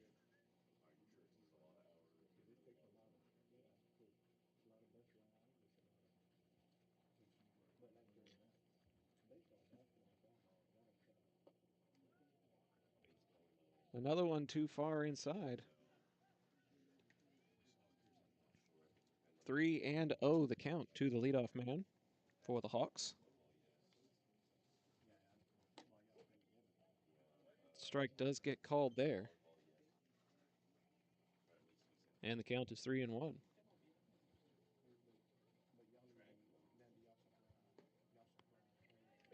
Another one too far inside. 3-0 the count to the leadoff man for the Hawks. Strike does get called there. And the count is 3-1.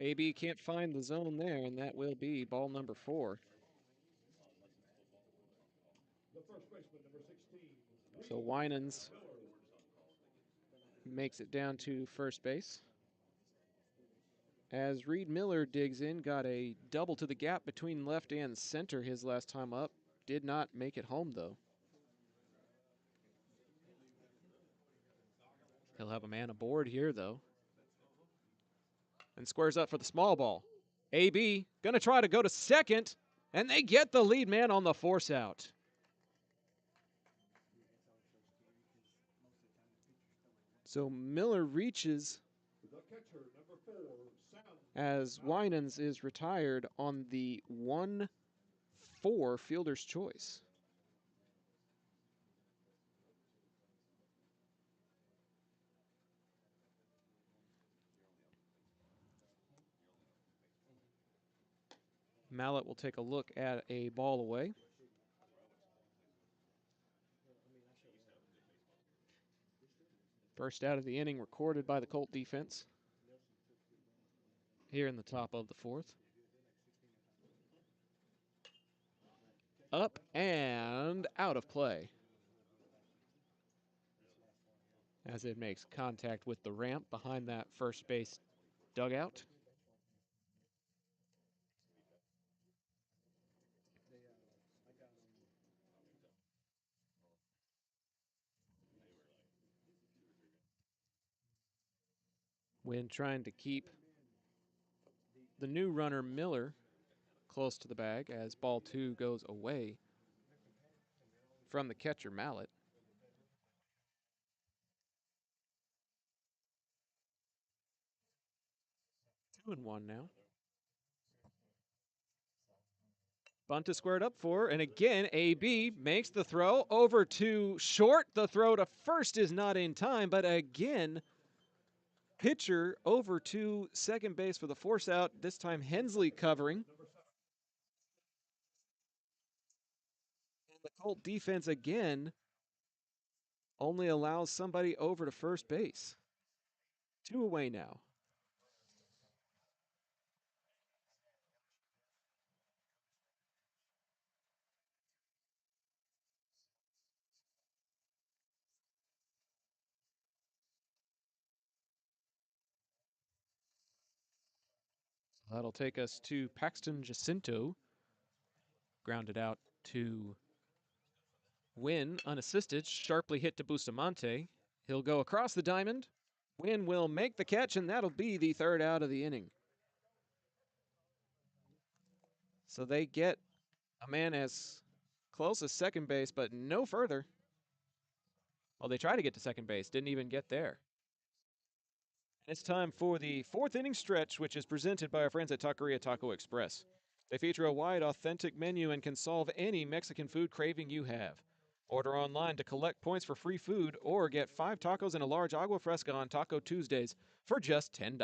AB can't find the zone there, and that will be ball number 4. So Winans makes it down to first base. As Reed Miller digs in, got a double to the gap between left and center his last time up. Did not make it home, though. He'll have a man aboard here, though. And squares up for the small ball. AB going to try to go to second, and they get the lead man on the force out. So Miller reaches as Winans is retired on the 1-4 fielder's choice. Mallett will take a look at a ball away. First out of the inning recorded by the Colt defense here in the top of the 4th. Up and out of play as it makes contact with the ramp behind that first base dugout. When trying to keep the new runner Miller close to the bag as ball 2 goes away from the catcher Mallett. Two and one now. Bunt is squared up for, and again, AB makes the throw over to short. The throw to first is not in time, but again, pitcher over to second base for the force out. This time Hensley covering. And the Colt defense again only allows somebody over to first base. 2 away now. That'll take us to Paxton Jacinto. Grounded out to Wynn, unassisted, sharply hit to Bustamante. He'll go across the diamond. Wynn will make the catch, and that'll be the 3rd out of the inning. So they get a man as close as second base, but no further. Well, they try to get to second base, didn't even get there. It's time for the 4th inning stretch, which is presented by our friends at Taqueria Taco Express. They feature a wide, authentic menu and can solve any Mexican food craving you have. Order online to collect points for free food or get 5 tacos and a large agua fresca on Taco Tuesdays for just $10.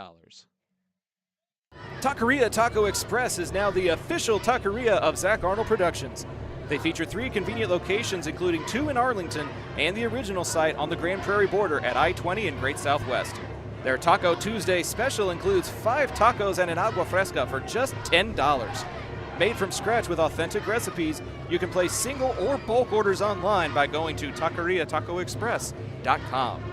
Taqueria Taco Express is now the official taqueria of Zach Arnold Productions. They feature 3 convenient locations, including 2 in Arlington and the original site on the Grand Prairie border at I-20 in Great Southwest. Their Taco Tuesday special includes 5 tacos and an agua fresca for just $10. Made from scratch with authentic recipes, you can place single or bulk orders online by going to taqueriatacoexpress.com.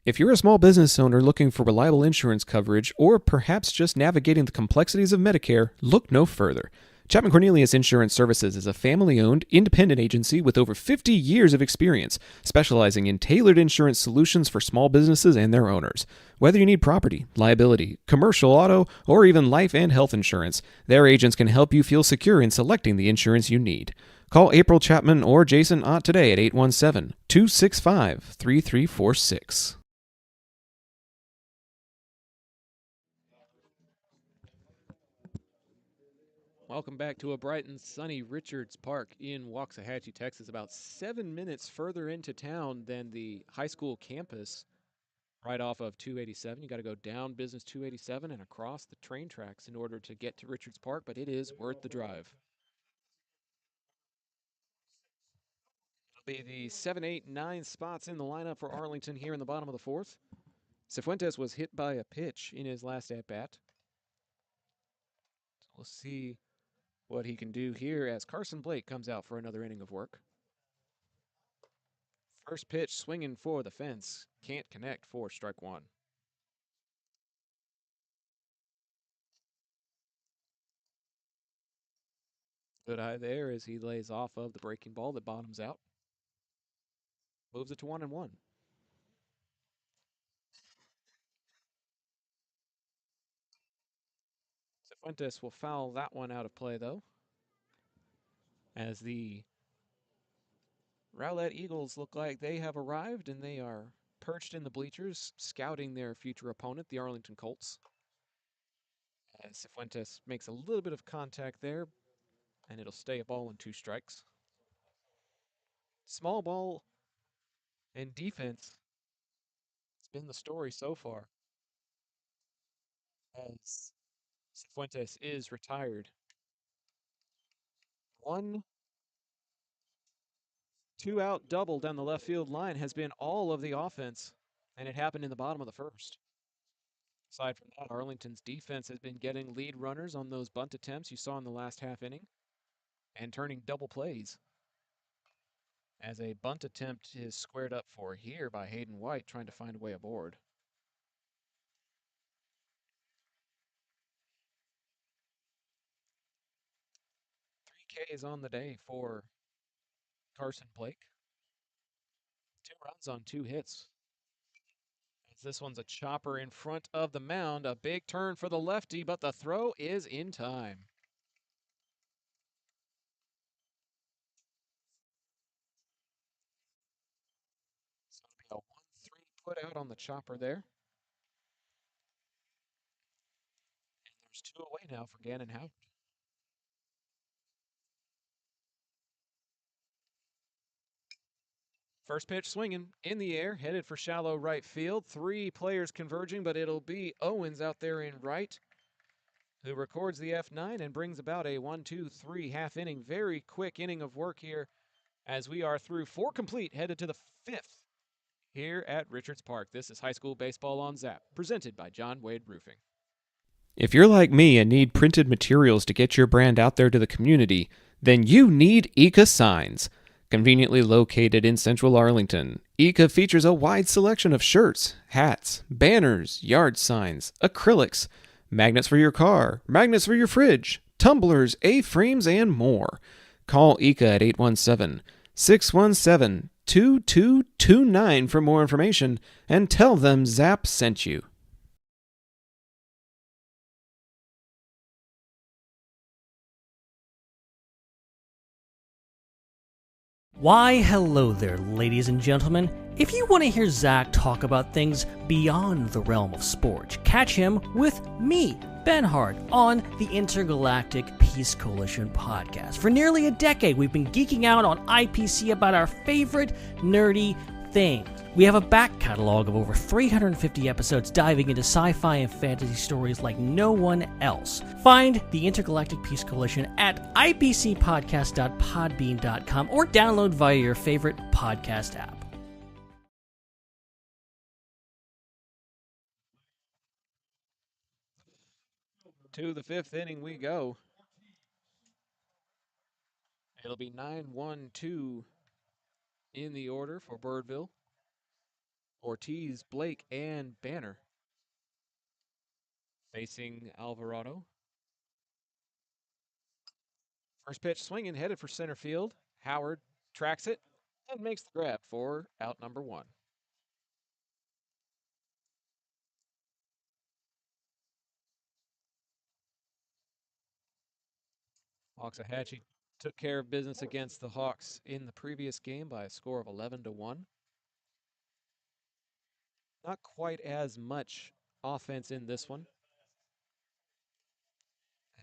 If you're a small business owner looking for reliable insurance coverage or perhaps just navigating the complexities of Medicare, look no further. Chapman Cornelius Insurance Services is a family-owned, independent agency with over 50 years of experience, specializing in tailored insurance solutions for small businesses and their owners. Whether you need property, liability, commercial auto, or even life and health insurance, their agents can help you feel secure in selecting the insurance you need. Call April Chapman or Jason Ott today at 817-265-3346. Welcome back to a bright and sunny Richards Park in Waxahachie, Texas, about 7 minutes further into town than the high school campus, right off of 287. You got to go down Business 287 and across the train tracks in order to get to Richards Park, but it is worth the drive. be the 7, 8, 9 spots in the lineup for Arlington here in the bottom of the fourth. Cifuentes was hit by a pitch in his last at-bat. So we'll see what he can do here as Carson Blake comes out for another inning of work. First pitch swinging for the fence. Can't connect for strike one. Good eye there as he lays off of the breaking ball that bottoms out. Moves it to 1-1. Cifuentes will foul that one out of play, though, as the Rowlett Eagles look like they have arrived and they are perched in the bleachers, scouting their future opponent, the Arlington Colts. As Cifuentes makes a little bit of contact there, and it'll stay a ball and 2 strikes. Small ball and defense. It's been the story so far, as Cifuentes is retired. 1 2-out double down the left field line has been all of the offense, and it happened in the bottom of the first. Aside from that, Arlington's defense has been getting lead runners on those bunt attempts you saw in the last half inning and turning double plays. As a bunt attempt is squared up for here by Hayden White trying to find a way aboard. 3 Ks on the day for Carson Blake. 2 runs on 2 hits. As this one's a chopper in front of the mound. A big turn for the lefty, but the throw is in time. So it'll be a 1-3 put out on the chopper there. And there's 2 away now for Gannon Howard. First pitch swinging in the air, headed for shallow right field. 3 players converging, but it'll be Owens out there in right, who records the F9 and brings about a 1-2-3 half inning. Very quick inning of work here as we are through 4 complete, headed to the 5th here at Richards Park. This is High School Baseball on Zap, presented by John Wade Roofing. If you're like me and need printed materials to get your brand out there to the community, then you need Eka Signs. Conveniently located in central Arlington, Eka features a wide selection of shirts, hats, banners, yard signs, acrylics, magnets for your car, magnets for your fridge, tumblers, A-frames, and more. Call Eka at 817-617-2229 for more information and tell them Zap sent you. Why, hello there, ladies and gentlemen. If you want to hear Zach talk about things beyond the realm of sport, catch him with me, Ben Hart, on the Intergalactic Peace Coalition podcast. For nearly a decade, we've been geeking out on IPC about our favorite nerdy things. We have a back catalog of over 350 episodes diving into sci-fi and fantasy stories like no one else. Find the Intergalactic Peace Coalition at ipcpodcast.podbean.com or download via your favorite podcast app. To the 5th inning we go. It'll be 9-1-2 in the order for Birdville. Ortiz, Blake, and Banner facing Alvarado. First pitch swinging, headed for center field. Howard tracks it and makes the grab for out number 1. Waxahachie took care of business against the Hawks in the previous game by a score of 11-1. Not quite as much offense in this one,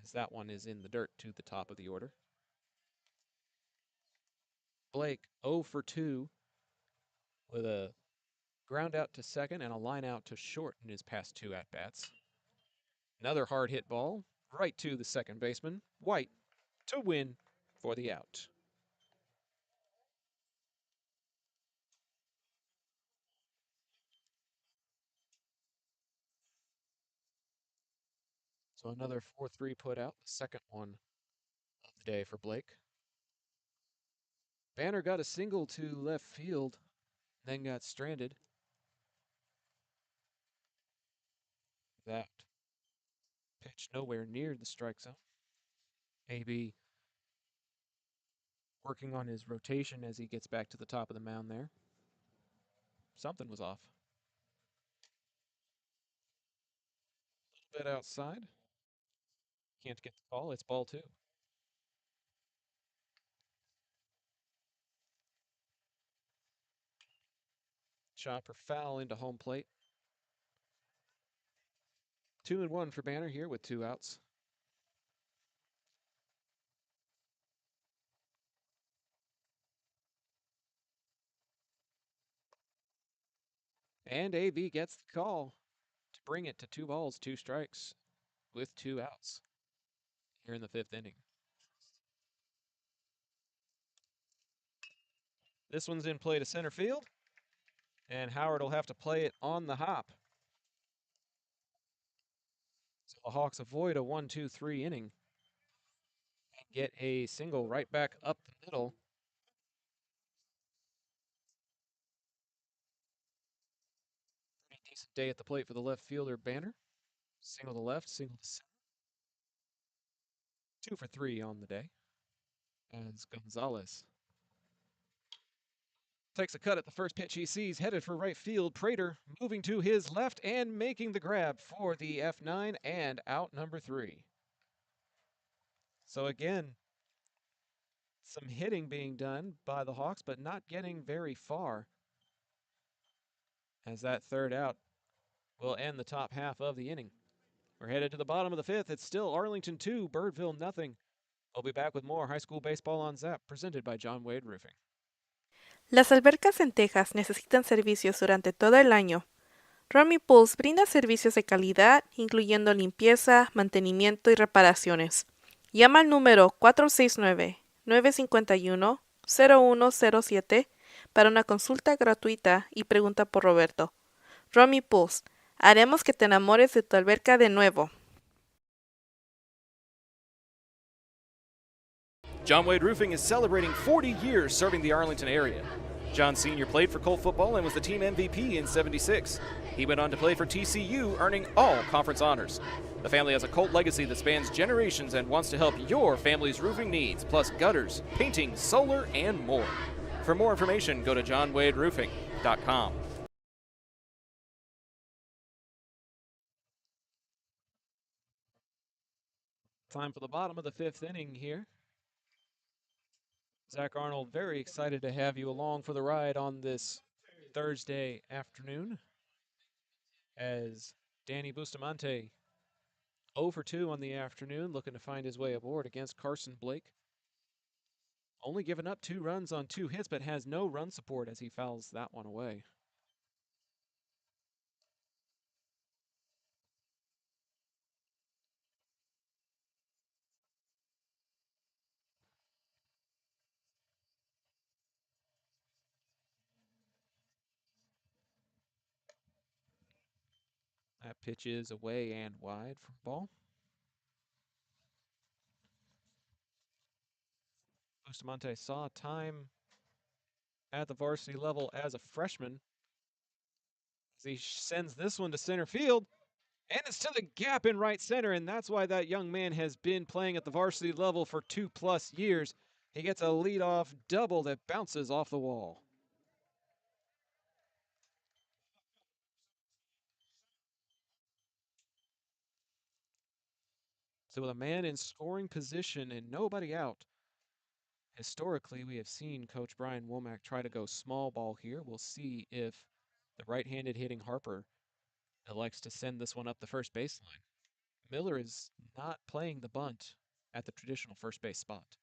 as that one is in the dirt to the top of the order. Blake 0 for 2 with a ground out to second and a line out to short in his past 2 at-bats. Another hard hit ball right to the second baseman, White, to win for the out. So another 4-3 put out, the second one of the day for Blake. Banner got a single to left field, then got stranded. That pitch nowhere near the strike zone. AB working on his rotation as he gets back to the top of the mound there. Something was off. A little bit outside. Can't get the call. It's ball 2. Chopper foul into home plate. 2-1 for Banner here with 2 outs. And AB gets the call to bring it to 2 balls, 2 strikes with 2 outs here in the 5th inning. This one's in play to center field, and Howard will have to play it on the hop. So the Hawks avoid a 1-2-3 inning and get a single right back up the middle. Pretty decent day at the plate for the left fielder, Banner. Single to left, single to center. 2 for 3 on the day as Gonzalez takes a cut at the first pitch he sees, headed for right field. Prater moving to his left and making the grab for the F9 and out number 3. So again, some hitting being done by the Hawks, but not getting very far, as that third out will end the top half of the inning. We're headed to the bottom of the 5th. It's still Arlington 2, Birdville nothing. We'll be back with more high school baseball on Zap, presented by John Wade Roofing. Las albercas en Texas necesitan servicios durante todo el año. Romy Pools brinda servicios de calidad, incluyendo limpieza, mantenimiento y reparaciones. Llama al número 469-951-0107 para una consulta gratuita y pregunta por Roberto. Romy Pools, haremos que te enamores de tu alberca de nuevo. John Wade Roofing is celebrating 40 years serving the Arlington area. John Sr. played for Colt football and was the team MVP in '76. He went on to play for TCU, earning all conference honors. The family has a Colt legacy that spans generations and wants to help your family's roofing needs, plus gutters, painting, solar, and more. For more information, go to johnwaderoofing.com. Time for the bottom of the 5th inning here. Zach Arnold, very excited to have you along for the ride on this Thursday afternoon, as Danny Bustamante 0 for 2 on the afternoon, looking to find his way aboard against Carson Blake. Only given up 2 runs on 2 hits, but has no run support as he fouls that one away. That pitch is away and wide for ball. Bustamante saw time at the varsity level as a freshman, as he sends this one to center field, and it's to the gap in right center, and that's why that young man has been playing at the varsity level for 2+ years. He gets a leadoff double that bounces off the wall. So with a man in scoring position and nobody out, historically we have seen Coach Brian Womack try to go small ball here. We'll see if the right-handed hitting Harper elects to send this one up the first baseline. Miller is not playing the bunt at the traditional first base spot.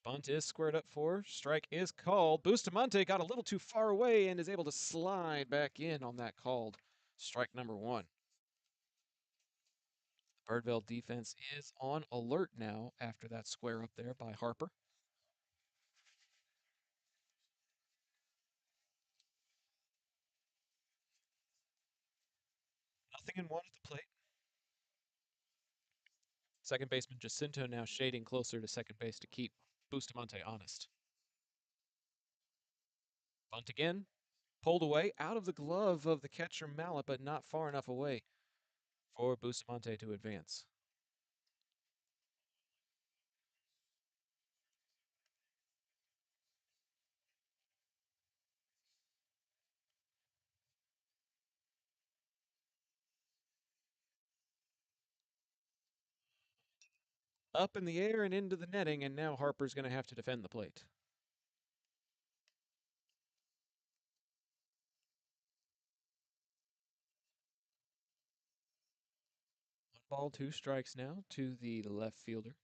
Bunt is squared up for. Strike is called. Bustamante got a little too far away and is able to slide back in on that called strike number 1. Birdville defense is on alert now after that square up there by Harper. 0-1 at the plate. Second baseman Jacinto now shading closer to second base to keep Bustamante honest. Bunt again. Pulled away out of the glove of the catcher Mallet, but not far enough away for Bustamante to advance. Up in the air and into the netting, and now Harper's going to have to defend the plate. 1 ball, 2 strikes now to the left fielder.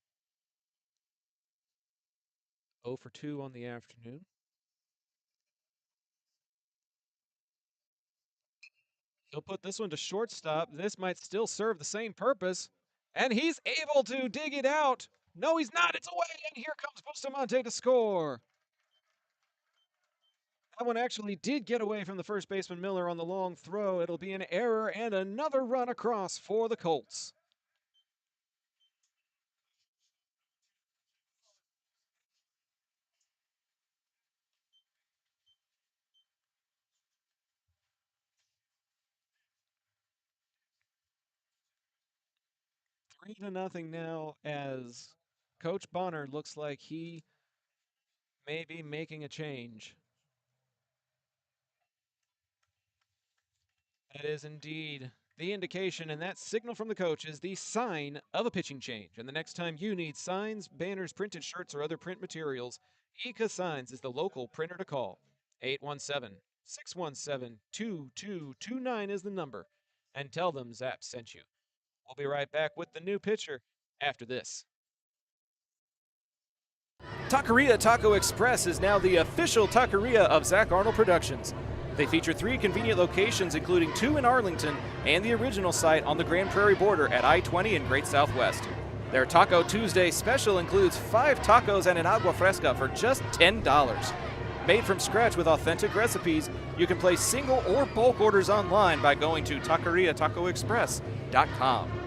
0 for 2 on the afternoon. He'll put this one to shortstop. This might still serve the same purpose. And he's able to dig it out. No, he's not. It's away. And here comes Bustamante to score. That one actually did get away from the first baseman Miller on the long throw. It'll be an error and another run across for the Colts. Three to nothing now, as Coach Bonner looks like he may be making a change. That is indeed the indication, and that signal from the coach is the sign of a pitching change. And the next time you need signs, banners, printed shirts, or other print materials, Eka Signs is the local printer to call. 817-617-2229 is the number, and tell them Zap sent you. We'll be right back with the new pitcher after this. Taqueria Taco Express is now the official taqueria of Zach Arnold Productions. They feature 3 convenient locations, including 2 in Arlington and the original site on the Grand Prairie border at I-20 in Great Southwest. Their Taco Tuesday special includes 5 tacos and an agua fresca for just $10. Made from scratch with authentic recipes, you can place single or bulk orders online by going to taqueriatacoexpress.com.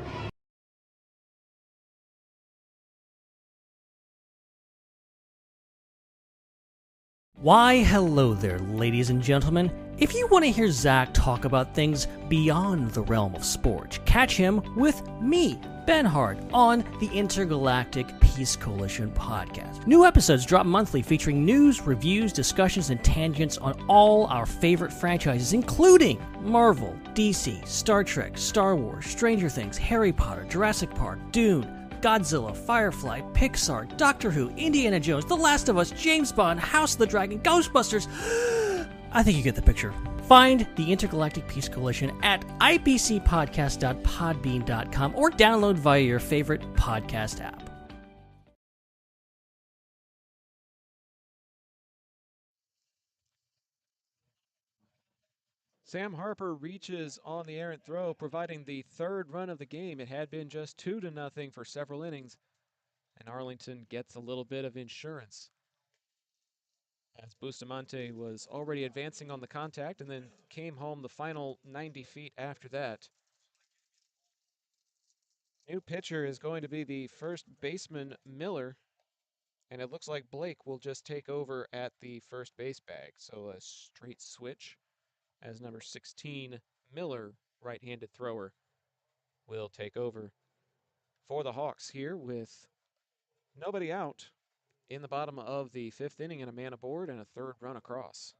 Why, hello there, ladies and gentlemen. If you want to hear Zach talk about things beyond the realm of sport, catch him with me, Ben Hart, on the Intergalactic Peace Coalition podcast. New episodes drop monthly featuring news, reviews, discussions, and tangents on all our favorite franchises, including Marvel, DC, Star Trek, Star Wars, Stranger Things, Harry Potter, Jurassic Park, Dune, Godzilla, Firefly, Pixar, Doctor Who, Indiana Jones, The Last of Us, James Bond, House of the Dragon, Ghostbusters. I think you get the picture. Find the Intergalactic Peace Coalition at ipcpodcast.podbean.com or download via your favorite podcast app. Sam Harper reaches on the errant throw, providing the 3rd run of the game. It had been just 2-0 for several innings, and Arlington gets a little bit of insurance, as Bustamante was already advancing on the contact and then came home the final 90 feet after that. New pitcher is going to be the first baseman Miller, and it looks like Blake will just take over at the first base bag. So a straight switch, as number 16, Miller, right-handed thrower, will take over for the Hawks here with nobody out in the bottom of the 5th inning and a man aboard and a 3rd run across.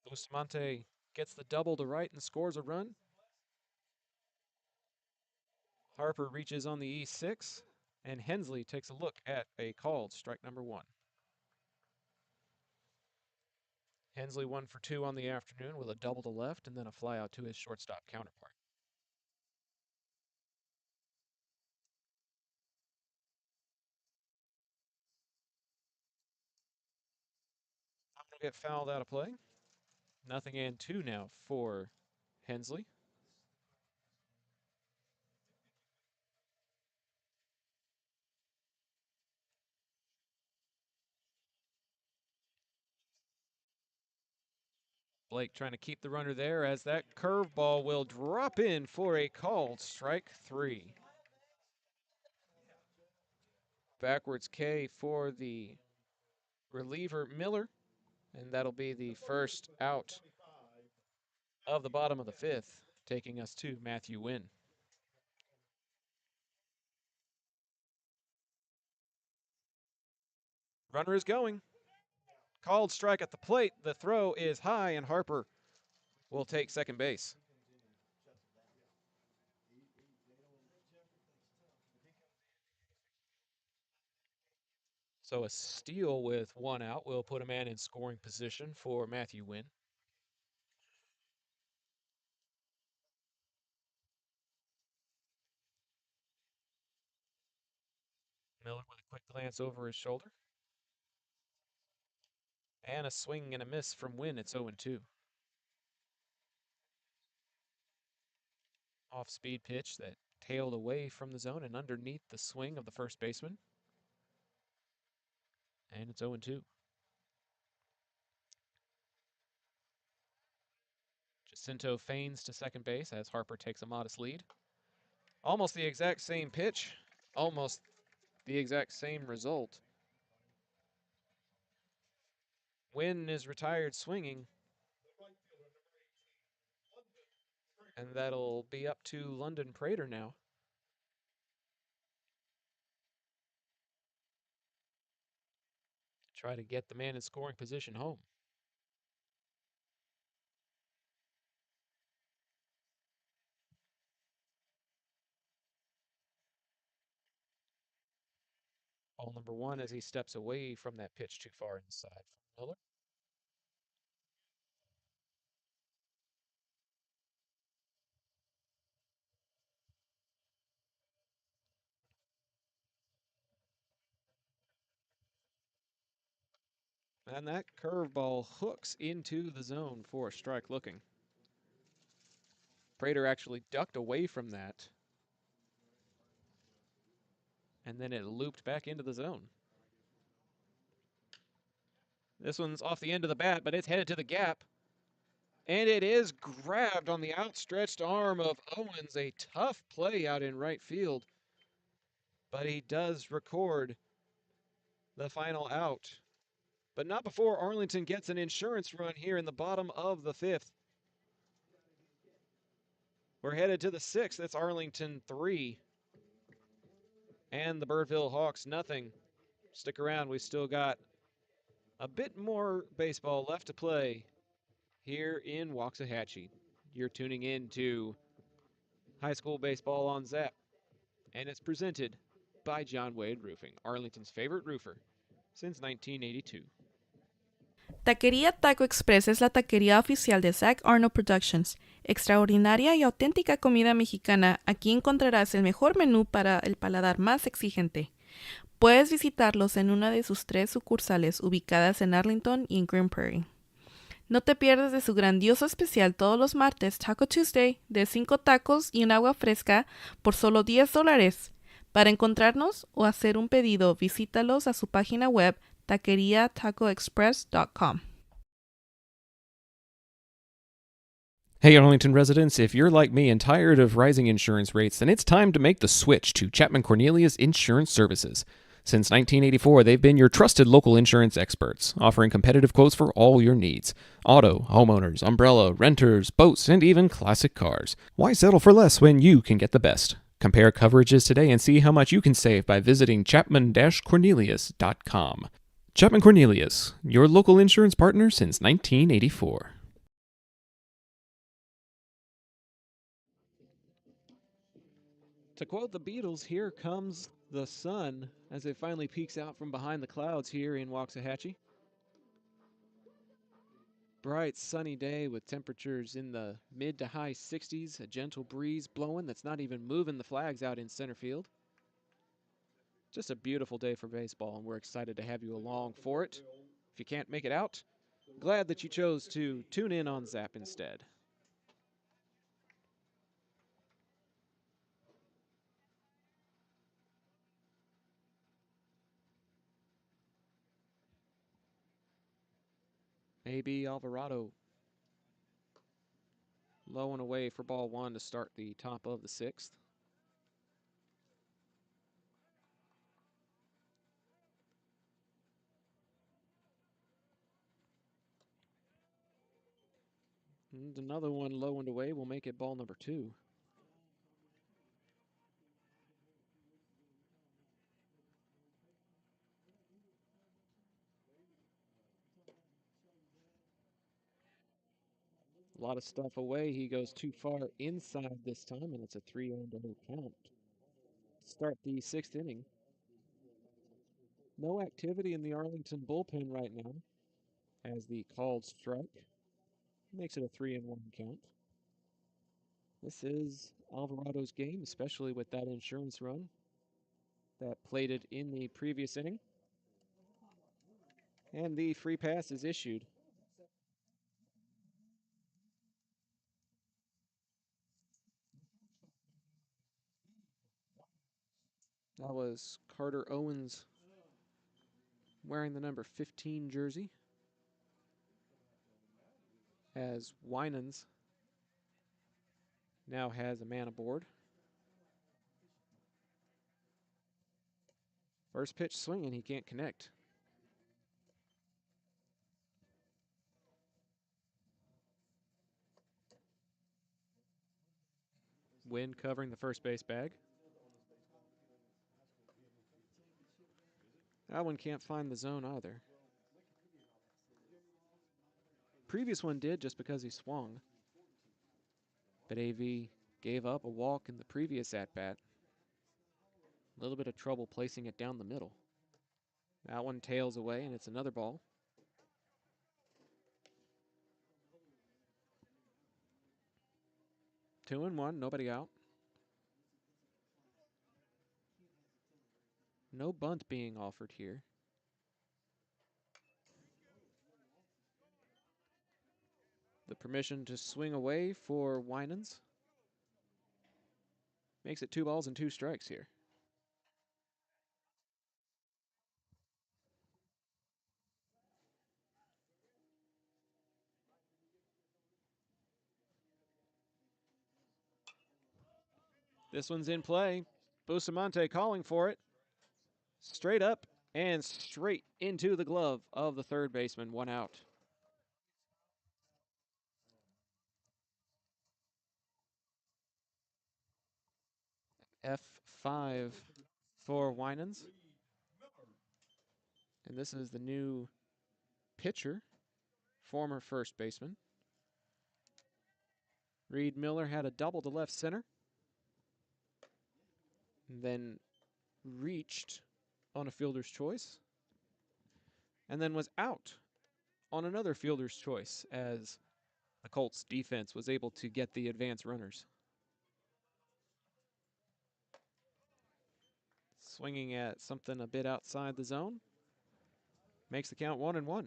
Bustamante gets the double to right and scores a run. Harper reaches on the E6, and Hensley takes a look at a called strike number 1. Hensley 1 for 2 on the afternoon with a double to left and then a fly out to his shortstop counterpart. Will get fouled out of play. 0-2 now for Hensley. Blake trying to keep the runner there as that curveball will drop in for a called strike 3. Backwards K for the reliever Miller, and that'll be the first out of the bottom of the 5th, taking us to Matthew Wynn. Runner is going. Called strike at the plate. The throw is high, and Harper will take second base. So a steal with 1 out will put a man in scoring position for Matthew Wynn. Miller with a quick glance over his shoulder. And a swing and a miss from Wynn. It's 0-2. Off-speed pitch that tailed away from the zone and underneath the swing of the first baseman. And it's 0-2. Jacinto feigns to second base as Harper takes a modest lead. Almost the exact same pitch. Almost the exact same result. Wynn is retired swinging. And that'll be up to London Prater now. Try to get the man in scoring position home. Ball number 1 as he steps away from that pitch too far inside from Miller. And that curveball hooks into the zone for a strike looking. Prater actually ducked away from that. And then it looped back into the zone. This one's off the end of the bat, but it's headed to the gap. And it is grabbed on the outstretched arm of Owens. A tough play out in right field. But he does record the final out. But not before Arlington gets an insurance run here in the bottom of the 5th. We're headed to the 6th. That's Arlington 3. And the Birdville Hawks nothing. Stick around. We've still got a bit more baseball left to play here in Waxahachie. You're tuning in to high school baseball on Zap. And it's presented by John Wade Roofing, Arlington's favorite roofer since 1982. Taquería Taco Express es la taquería oficial de Zach Arnold Productions. Extraordinaria y auténtica comida mexicana. Aquí encontrarás el mejor menú para el paladar más exigente. Puedes visitarlos en una de sus 3 sucursales ubicadas en Arlington y en Green Prairie. No te pierdas de su grandioso especial todos los martes, Taco Tuesday, de 5 tacos y un agua fresca por solo $10. Para encontrarnos o hacer un pedido, visítalos a su página web taqueriatacoexpress.com. Hey Arlington residents, if you're like me and tired of rising insurance rates, then it's time to make the switch to Chapman Cornelius Insurance Services. Since 1984, they've been your trusted local insurance experts, offering competitive quotes for all your needs. Auto, homeowners, umbrella, renters, boats, and even classic cars. Why settle for less when you can get the best? Compare coverages today and see how much you can save by visiting chapman-cornelius.com. Chapman Cornelius, your local insurance partner since 1984. To quote the Beatles, here comes the sun as it finally peeks out from behind the clouds here in Waxahachie. Bright sunny day with temperatures in the mid to high 60s, a gentle breeze blowing that's not even moving the flags out in center field. Just a beautiful day for baseball, and we're excited to have you along for it. If you can't make it out, glad that you chose to tune in on Zap instead. Maybe Alvarado Low and away for ball one to start the top of the sixth. And another one low and away will make it ball number two. A lot of stuff away. He goes too far inside this time, and it's a 3-0 count. Start the sixth inning. No activity in the Arlington bullpen right now as the called strike makes it a 3-1 count. This is Alvarado's game, especially with that insurance run that plated in the previous inning. And the free pass is issued. That was Carter Owens wearing the number 15 jersey, as Winans now has a man aboard. First pitch swinging, he can't connect. Wind covering the first base bag. That one can't find the zone either. Previous one did just because he swung. But AV gave up a walk in the previous at-bat. A little bit of trouble placing it down the middle. That one tails away, and it's another ball. Two and one, nobody out. No bunt being offered here. The permission to swing away for Winans. Makes it 2 balls and 2 strikes here. This one's in play. Bustamante calling for it. Straight up and straight into the glove of the third baseman. 1 out. F5 for Winans. And this is the new pitcher, former first baseman. Reed Miller had a double to left center. Then reached on a fielder's choice. And then was out on another fielder's choice as the Colts defense was able to get the advance runners. Swinging at something a bit outside the zone. Makes the count 1-1.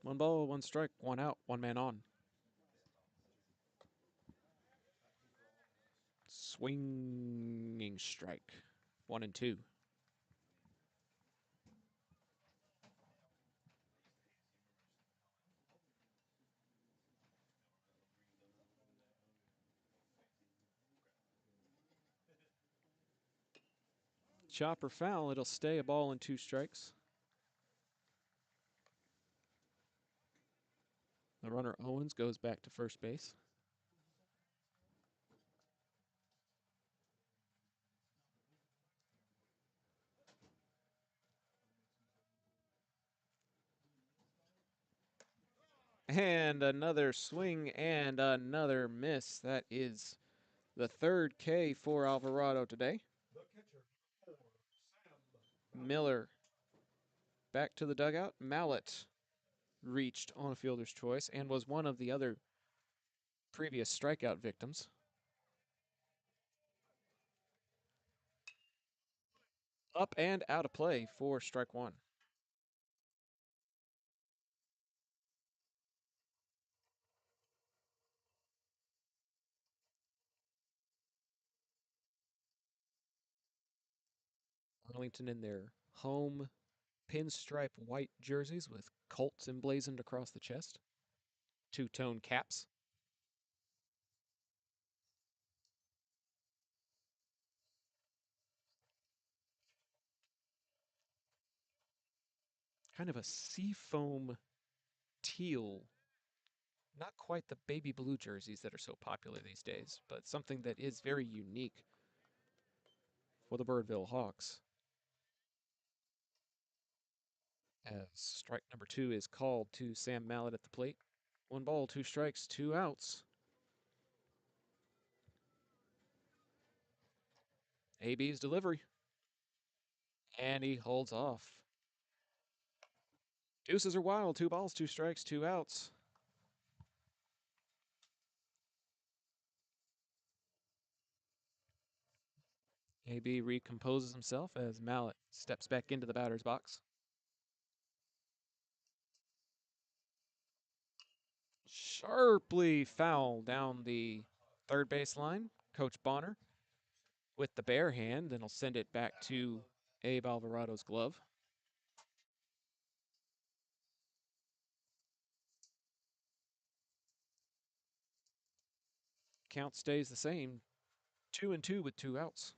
One ball, 1 strike, 1 out, 1 man on. Swinging strike. 1-2. Chopper foul, it'll stay a ball and 2 strikes. The runner Owens goes back to first base. And another swing and another miss. That is the 3rd K for Alvarado today. Miller back to the dugout. Mallett reached on a fielder's choice and was one of the other previous strikeout victims. Up and out of play for strike 1. Arlington in their home pinstripe white jerseys with Colts emblazoned across the chest. Two-tone caps. Kind of a seafoam teal. Not quite the baby blue jerseys that are so popular these days, but something that is very unique for the Birdville Hawks. As strike number 2 is called to Sam Mallett at the plate. 1 ball, 2 strikes, 2 outs. AB's delivery. And he holds off. Deuces are wild. 2 balls, 2 strikes, 2 outs. AB recomposes himself as Mallett steps back into the batter's box. Sharply foul down the third base line. Coach Bonner with the bare hand, then he'll send it back to Abe Alvarado's glove. Count stays the same, 2-2 with 2 outs.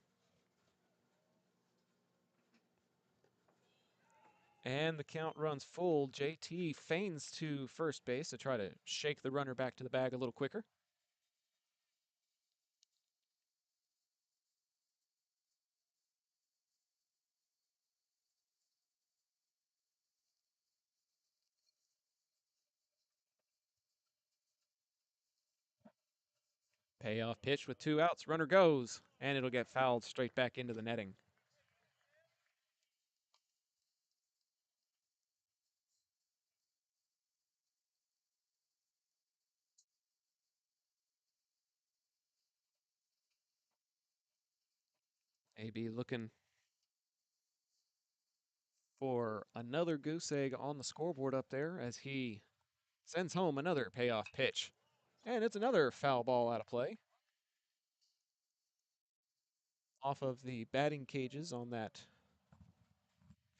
And the count runs full. JT feigns to first base to try to shake the runner back to the bag a little quicker. Payoff pitch with 2 outs. Runner goes, and it'll get fouled straight back into the netting. AB looking for another goose egg on the scoreboard up there as he sends home another payoff pitch. And it's another foul ball out of play. Off of the batting cages on that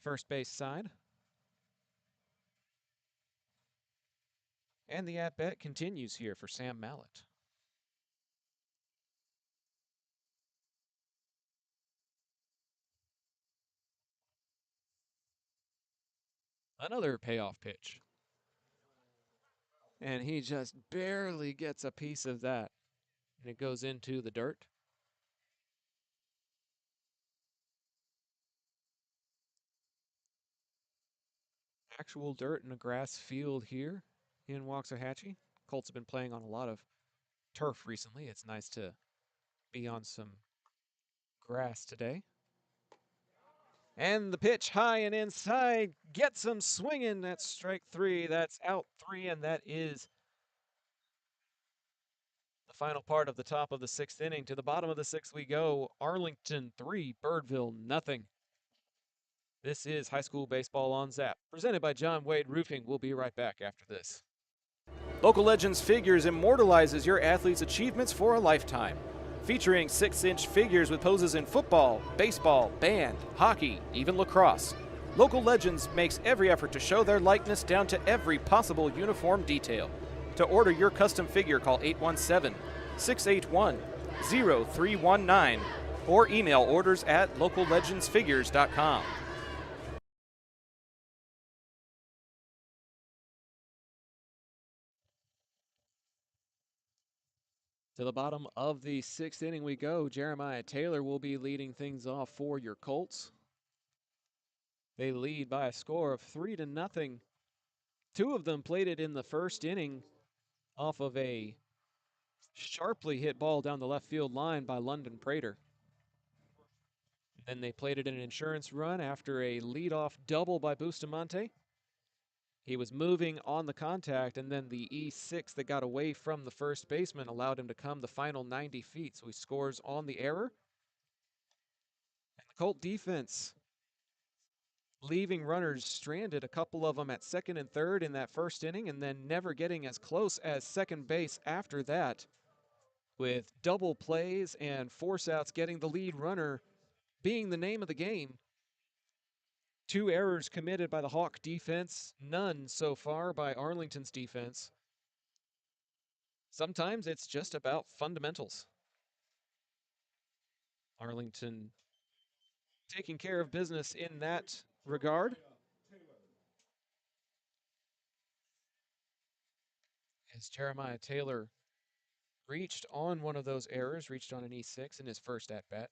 first base side. And the at-bat continues here for Sam Mallett. Another payoff pitch. And he just barely gets a piece of that. And it goes into the dirt. Actual dirt in a grass field here in Waxahachie. Colts have been playing on a lot of turf recently. It's nice to be on some grass today. And the pitch high and inside gets him swinging. That's strike 3. That's out 3, and that is the final part of the top of the 6th inning. To the bottom of the 6th we go. Arlington 3, Birdville nothing. This is High School Baseball on Zap, presented by John Wade Roofing. We'll be right back after this. Local Legends Figures immortalizes your athlete's achievements for a lifetime. Featuring 6-inch figures with poses in football, baseball, band, hockey, even lacrosse. Local Legends makes every effort to show their likeness down to every possible uniform detail. To order your custom figure, call 817-681-0319 or email orders at locallegendsfigures.com. To the bottom of the 6th inning we go. Jeremiah Taylor will be leading things off for your Colts. They lead by a score of 3-0. 2 of them played it in the first inning off of a sharply hit ball down the left field line by London Prater. Then they played it in an insurance run after a leadoff double by Bustamante. He was moving on the contact, and then the E6 that got away from the first baseman allowed him to come the final 90 feet. So he scores on the error. And the Colt defense leaving runners stranded, a couple of them at second and third in that first inning, and then never getting as close as second base after that, with double plays and force outs, getting the lead runner being the name of the game. 2 errors committed by the Hawk defense, none so far by Arlington's defense. Sometimes it's just about fundamentals. Arlington taking care of business in that regard. As Jeremiah Taylor reached on one of those errors, reached on an E6 in his first at-bat.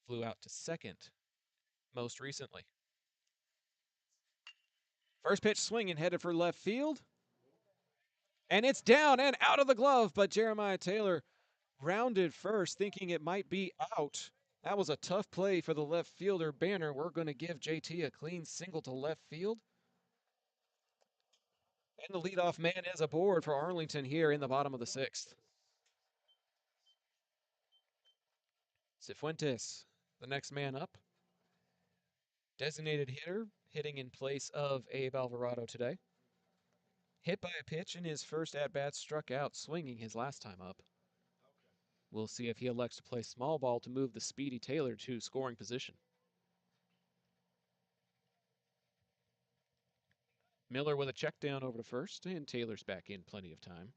Flew out to second most recently. First pitch swinging, headed for left field. And it's down and out of the glove, but Jeremiah Taylor rounded first, thinking it might be out. That was a tough play for the left fielder. Banner, we're going to give JT a clean single to left field. And the leadoff man is aboard for Arlington here in the bottom of the 6th. Cifuentes, the next man up. Designated hitter, hitting in place of Abe Alvarado today. Hit by a pitch in his first at-bat, struck out swinging his last time up. We'll see if he elects to play small ball to move the speedy Taylor to scoring position. Miller with a check down over to first, and Taylor's back in plenty of time.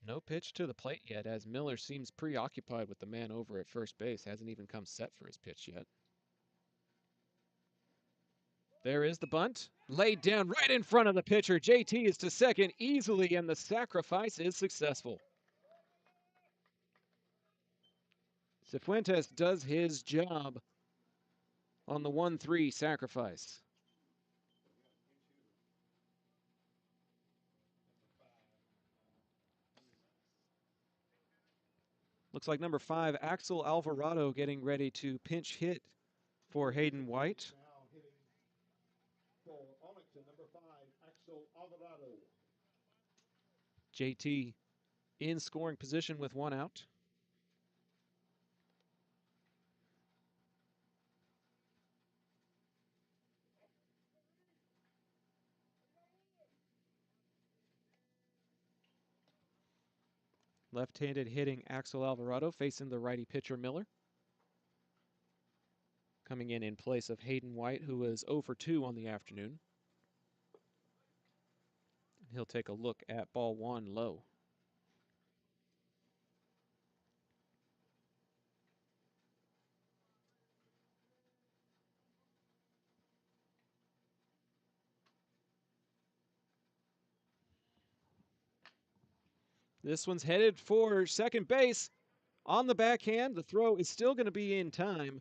No pitch to the plate yet, as Miller seems preoccupied with the man over at first base. Hasn't even come set for his pitch yet. There is the bunt. Laid down right in front of the pitcher. JT is to second easily, and the sacrifice is successful. Cifuentes does his job on the 1-3 sacrifice. Looks like number 5, Axel Alvarado, getting ready to pinch hit for Hayden White. Now hitting for Arlington, number 5, Axel Alvarado. JT in scoring position with 1 out. Left-handed hitting Axel Alvarado facing the righty pitcher Miller. Coming in place of Hayden White, who was 0 for 2 on the afternoon. He'll take a look at ball 1 low. This one's headed for second base on the backhand. The throw is still going to be in time.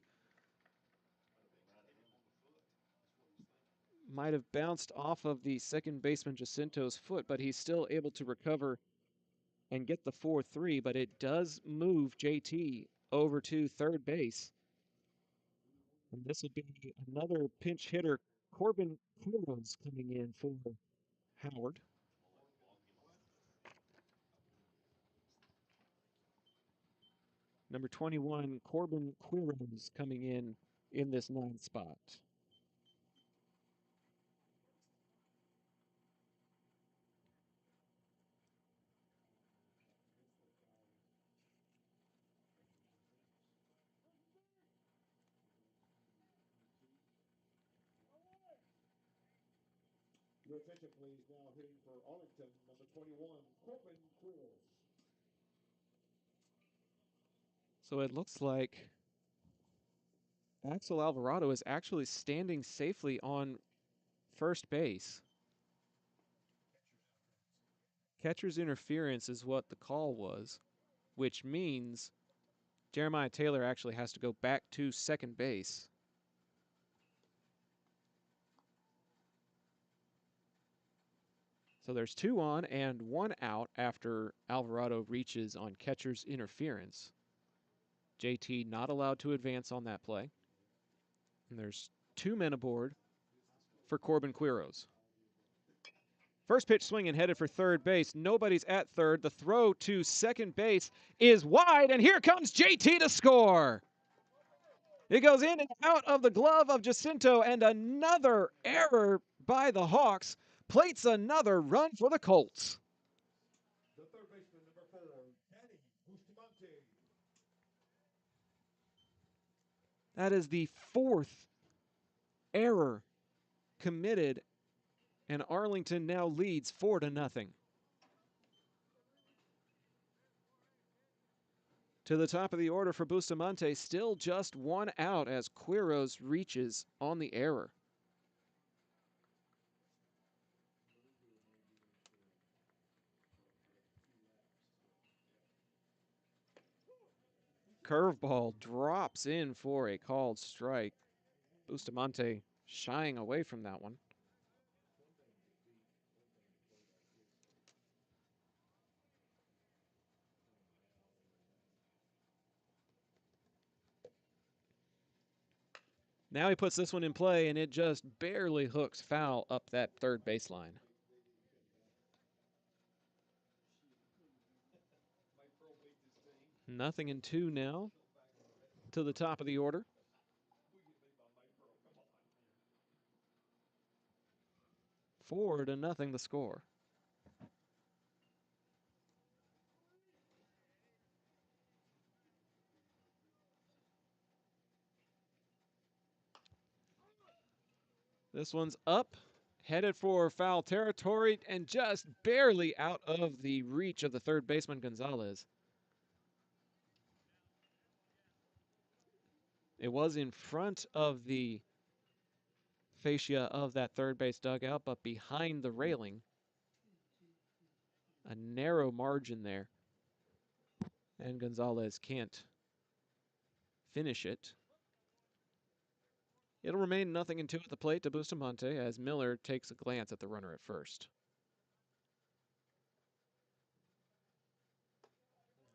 Might have bounced off of the second baseman Jacinto's foot, but he's still able to recover and get the 4-3, but it does move JT over to third base. And this would be another pinch hitter, Corbin Quiros, coming in for Howard. Number 21, Corbin Quiros, coming in this 9th spot. Your attention, please. Now hitting for Arlington, number 21, Corbin Quiros. So it looks like Axel Alvarado is actually standing safely on first base. Catcher's interference is what the call was, which means Jeremiah Taylor actually has to go back to second base. So there's 2 on and 1 out after Alvarado reaches on catcher's interference. JT not allowed to advance on that play. And there's 2 men aboard for Corbin Quiros. First pitch swinging, headed for third base. Nobody's at third. The throw to second base is wide, and here comes JT to score. It goes in and out of the glove of Jacinto, and another error by the Hawks plates another run for the Colts. The third baseman, number 4, Danny Bustamante. That is the fourth error committed, and Arlington now leads 4-0. To the top of the order for Bustamante, still just one out as Quiros reaches on the error. Curveball drops in for a called strike. Bustamante shying away from that one. Now he puts this one in play, and it just barely hooks foul up that third baseline. Nothing in 2 now to the top of the order. Four to nothing the score. This one's up, headed for foul territory, and just barely out of the reach of the third baseman, Gonzalez. It was in front of the fascia of that third base dugout, but behind the railing. A narrow margin there. And Gonzalez can't finish it. It'll remain nothing in 2 at the plate to Bustamante as Miller takes a glance at the runner at first.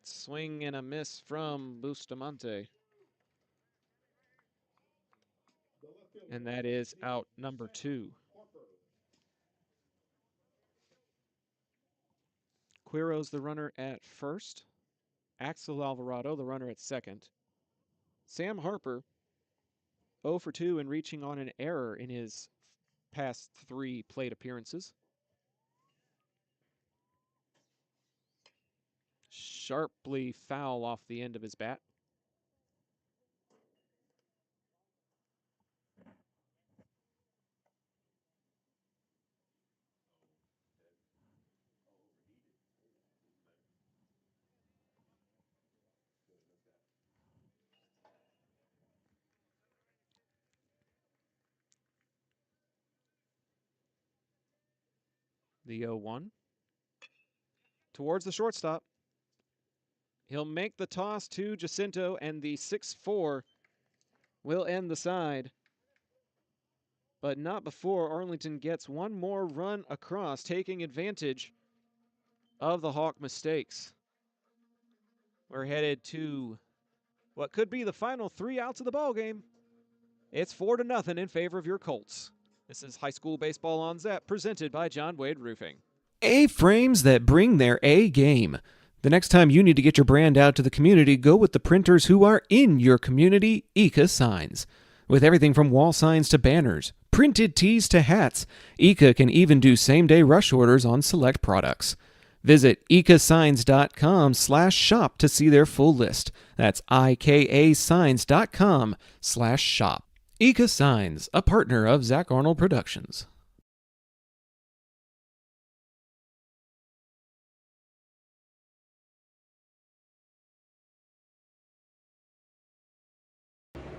Swing and a miss from Bustamante. And that is out number 2. Quiros, the runner at first. Axel Alvarado, the runner at second. Sam Harper, 0 for 2 and reaching on an error in his past 3 plate appearances. Sharply foul off the end of his bat. The 0-1. Towards the shortstop. He'll make the toss to Jacinto, and the 6-4 will end the side. But not before Arlington gets one more run across, taking advantage of the Hawk mistakes. We're headed to what could be the final 3 outs of the ballgame. It's 4-0 in favor of your Colts. This is High School Baseball on Zap, presented by John Wade Roofing. A-frames that bring their A game. The next time you need to get your brand out to the community, go with the printers who are in your community, Ika Signs. With everything from wall signs to banners, printed tees to hats, Ika can even do same-day rush orders on select products. Visit ikasigns.com/shop to see their full list. That's ikasigns.com/shop. Ika Signs, a partner of Zach Arnold Productions.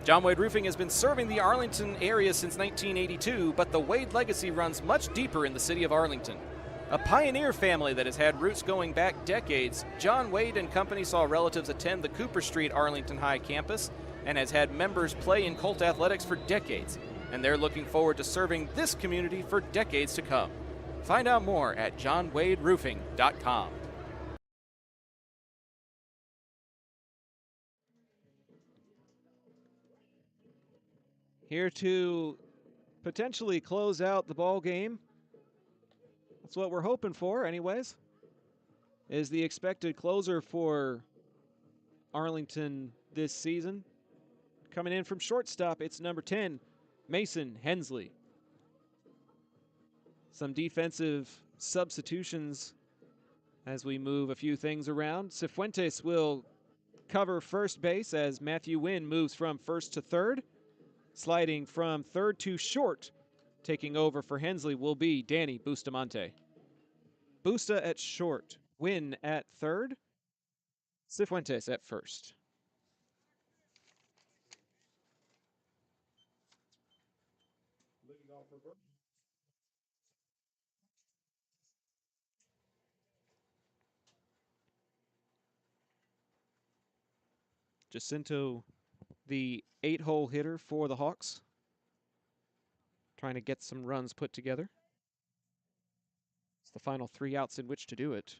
John Wade Roofing has been serving the Arlington area since 1982, but the Wade legacy runs much deeper in the city of Arlington. A pioneer family that has had roots going back decades, John Wade and Company saw relatives attend the Cooper Street Arlington High campus and has had members play in Colt athletics for decades, and they're looking forward to serving this community for decades to come. Find out more at johnwaderoofing.com. Here to potentially close out the ball game. That's what we're hoping for, anyways. Is the expected closer for Arlington this season. Coming in from shortstop, it's number 10, Mason Hensley. Some defensive substitutions as we move a few things around. Cifuentes will cover first base as Matthew Wynn moves from first to third. Sliding from third to short, taking over for Hensley, will be Danny Bustamante. Busta at short, Wynn at third, Cifuentes at first. Leading off for Birdville. Jacinto, the 8-hole hitter for the Hawks, trying to get some runs put together. It's the final 3 outs in which to do it.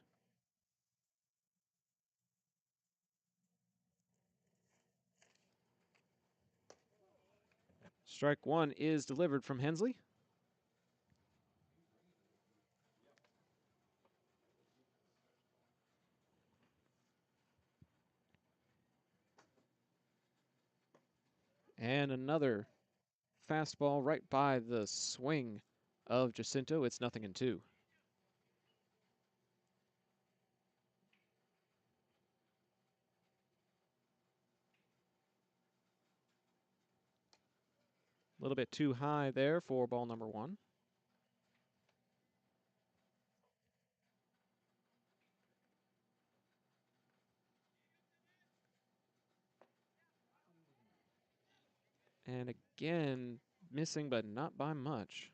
Strike 1 is delivered from Hensley. And another fastball right by the swing of Jacinto. It's 0-2. A little bit too high there for ball number 1. And again, missing, but not by much.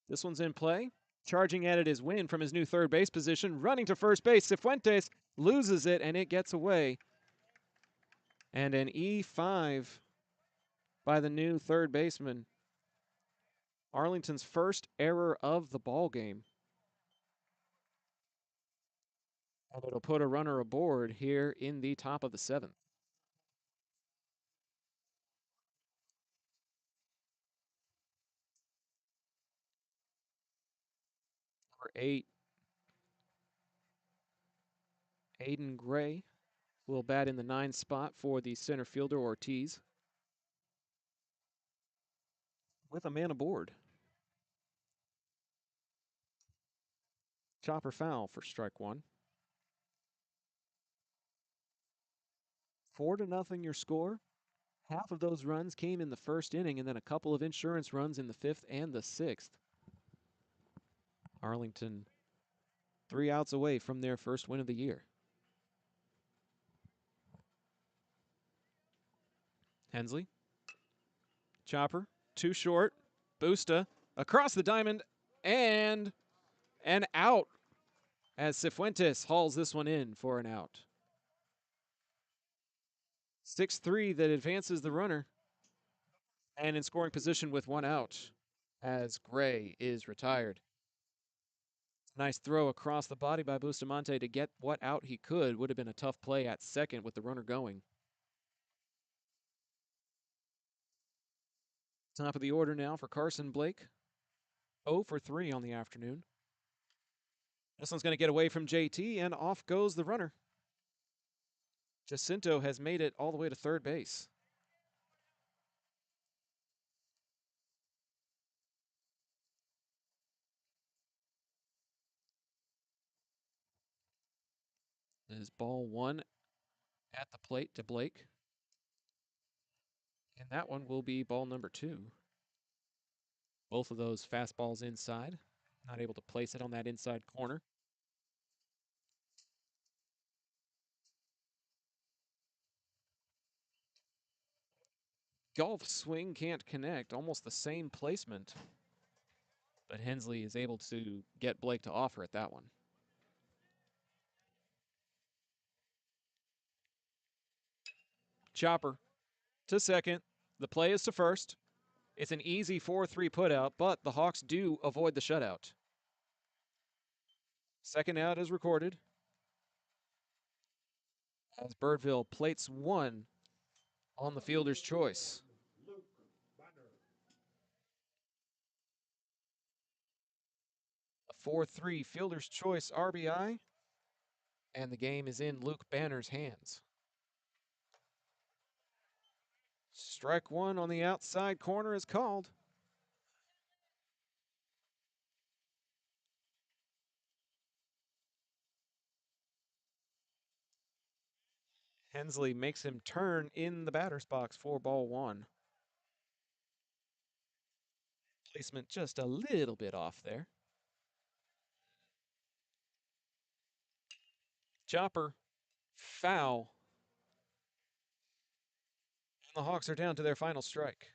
This one's in play. Charging at it is Wynn from his new third base position. Running to first base, Cifuentes loses it, and it gets away. And an E5 by the new third baseman. Arlington's first error of the ball game. And it'll put a runner aboard here in the top of the 7th. Number 8, Aiden Gray will bat in the 9 spot for the center fielder Ortiz. With a man aboard. Chopper foul for strike 1. 4-0 your score. Half of those runs came in the first inning, and then a couple of insurance runs in the 5th and the 6th. Arlington 3 outs away from their first win of the year. Hensley. Chopper, too short. Busta across the diamond, and an out as Cifuentes hauls this one in for an out. 6-3 that advances the runner. And in scoring position with 1 out as Gray is retired. Nice throw across the body by Bustamante to get what out he could. Would have been a tough play at second with the runner going. Top of the order now for Carson Blake. 0 for 3 on the afternoon. This one's going to get away from JT, and off goes the runner. Jacinto has made it all the way to third base. This is ball 1 at the plate to Blake. And that one will be ball number 2. Both of those fastballs inside. Not able to place it on that inside corner. Golf swing can't connect. Almost the same placement. But Hensley is able to get Blake to offer at that one. Chopper to second. The play is to first. It's an easy 4-3 putout, but the Hawks do avoid the shutout. Second out is recorded as Birdville plates 1 on the fielder's choice. 4-3 fielder's choice RBI, and the game is in Luke Banner's hands. Strike one on the outside corner is called. Hensley makes him turn in the batter's box for ball one. Placement just a little bit off there. Chopper, foul. And the Hawks are down to their final strike.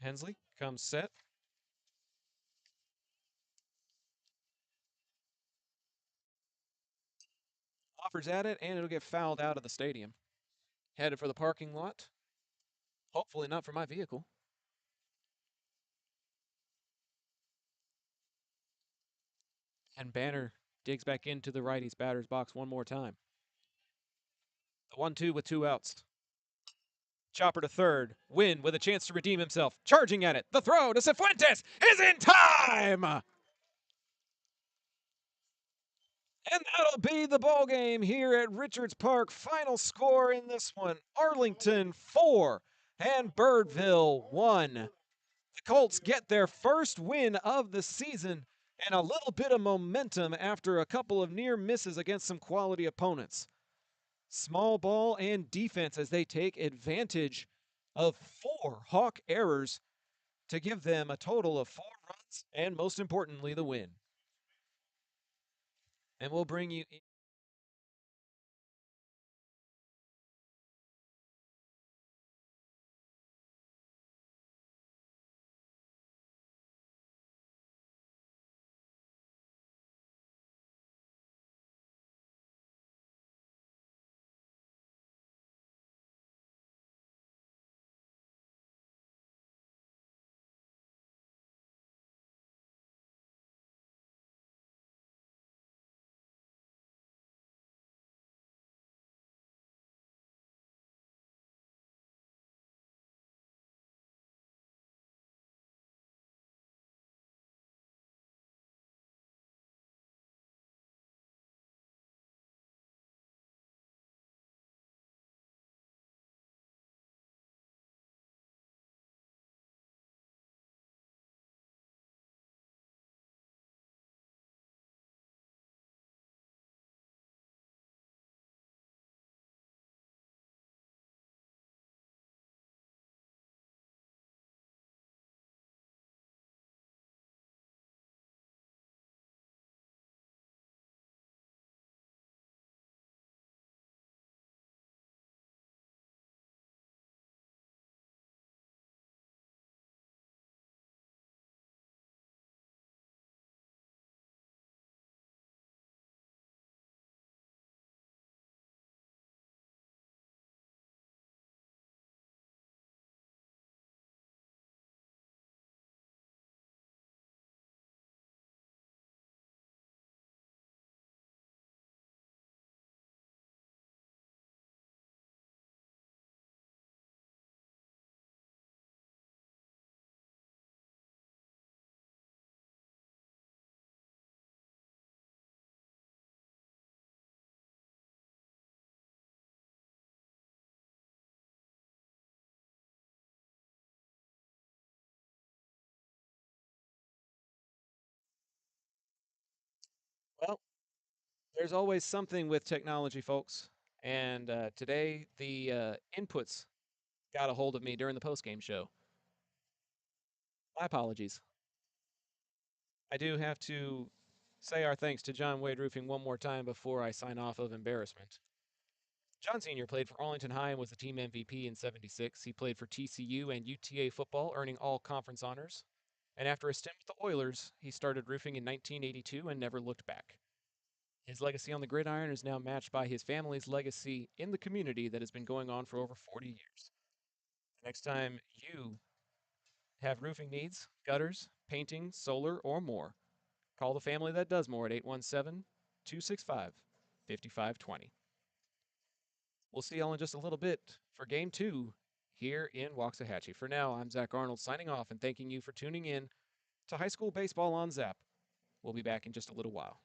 Hensley comes set. Offers at it, and it'll get fouled out of the stadium. Headed for the parking lot. Hopefully not for my vehicle. And Banner digs back into the righty's batter's box one more time. The 1-2 with 2 outs. Chopper to third. Win with a chance to redeem himself. Charging at it. The throw to Cifuentes is in time! And that'll be the ball game here at Richards Park. Final score in this one, Arlington 4 and Birdville 1. The Colts get their first win of the season and a little bit of momentum after a couple of near misses against some quality opponents. Small ball and defense as they take advantage of 4 Hawk errors to give them a total of 4 runs and, most importantly, the win. And we'll bring you in. Well, there's always something with technology, folks. And today, the inputs got a hold of me during the postgame show. My apologies. I do have to say our thanks to John Wade Roofing one more time before I sign off of embarrassment. John Sr. played for Arlington High and was the team MVP in '76. He played for TCU and UTA football, earning all conference honors. And after a stint with the Oilers, he started roofing in 1982 and never looked back. His legacy on the gridiron is now matched by his family's legacy in the community that has been going on for over 40 years. Next time you have roofing needs, gutters, painting, solar, or more, call the family that does more at 817 265 5520. We'll see y'all in just a little bit for Game 2 here in Waxahachie. For now, I'm Zach Arnold signing off and thanking you for tuning in to High School Baseball on Zap. We'll be back in just a little while.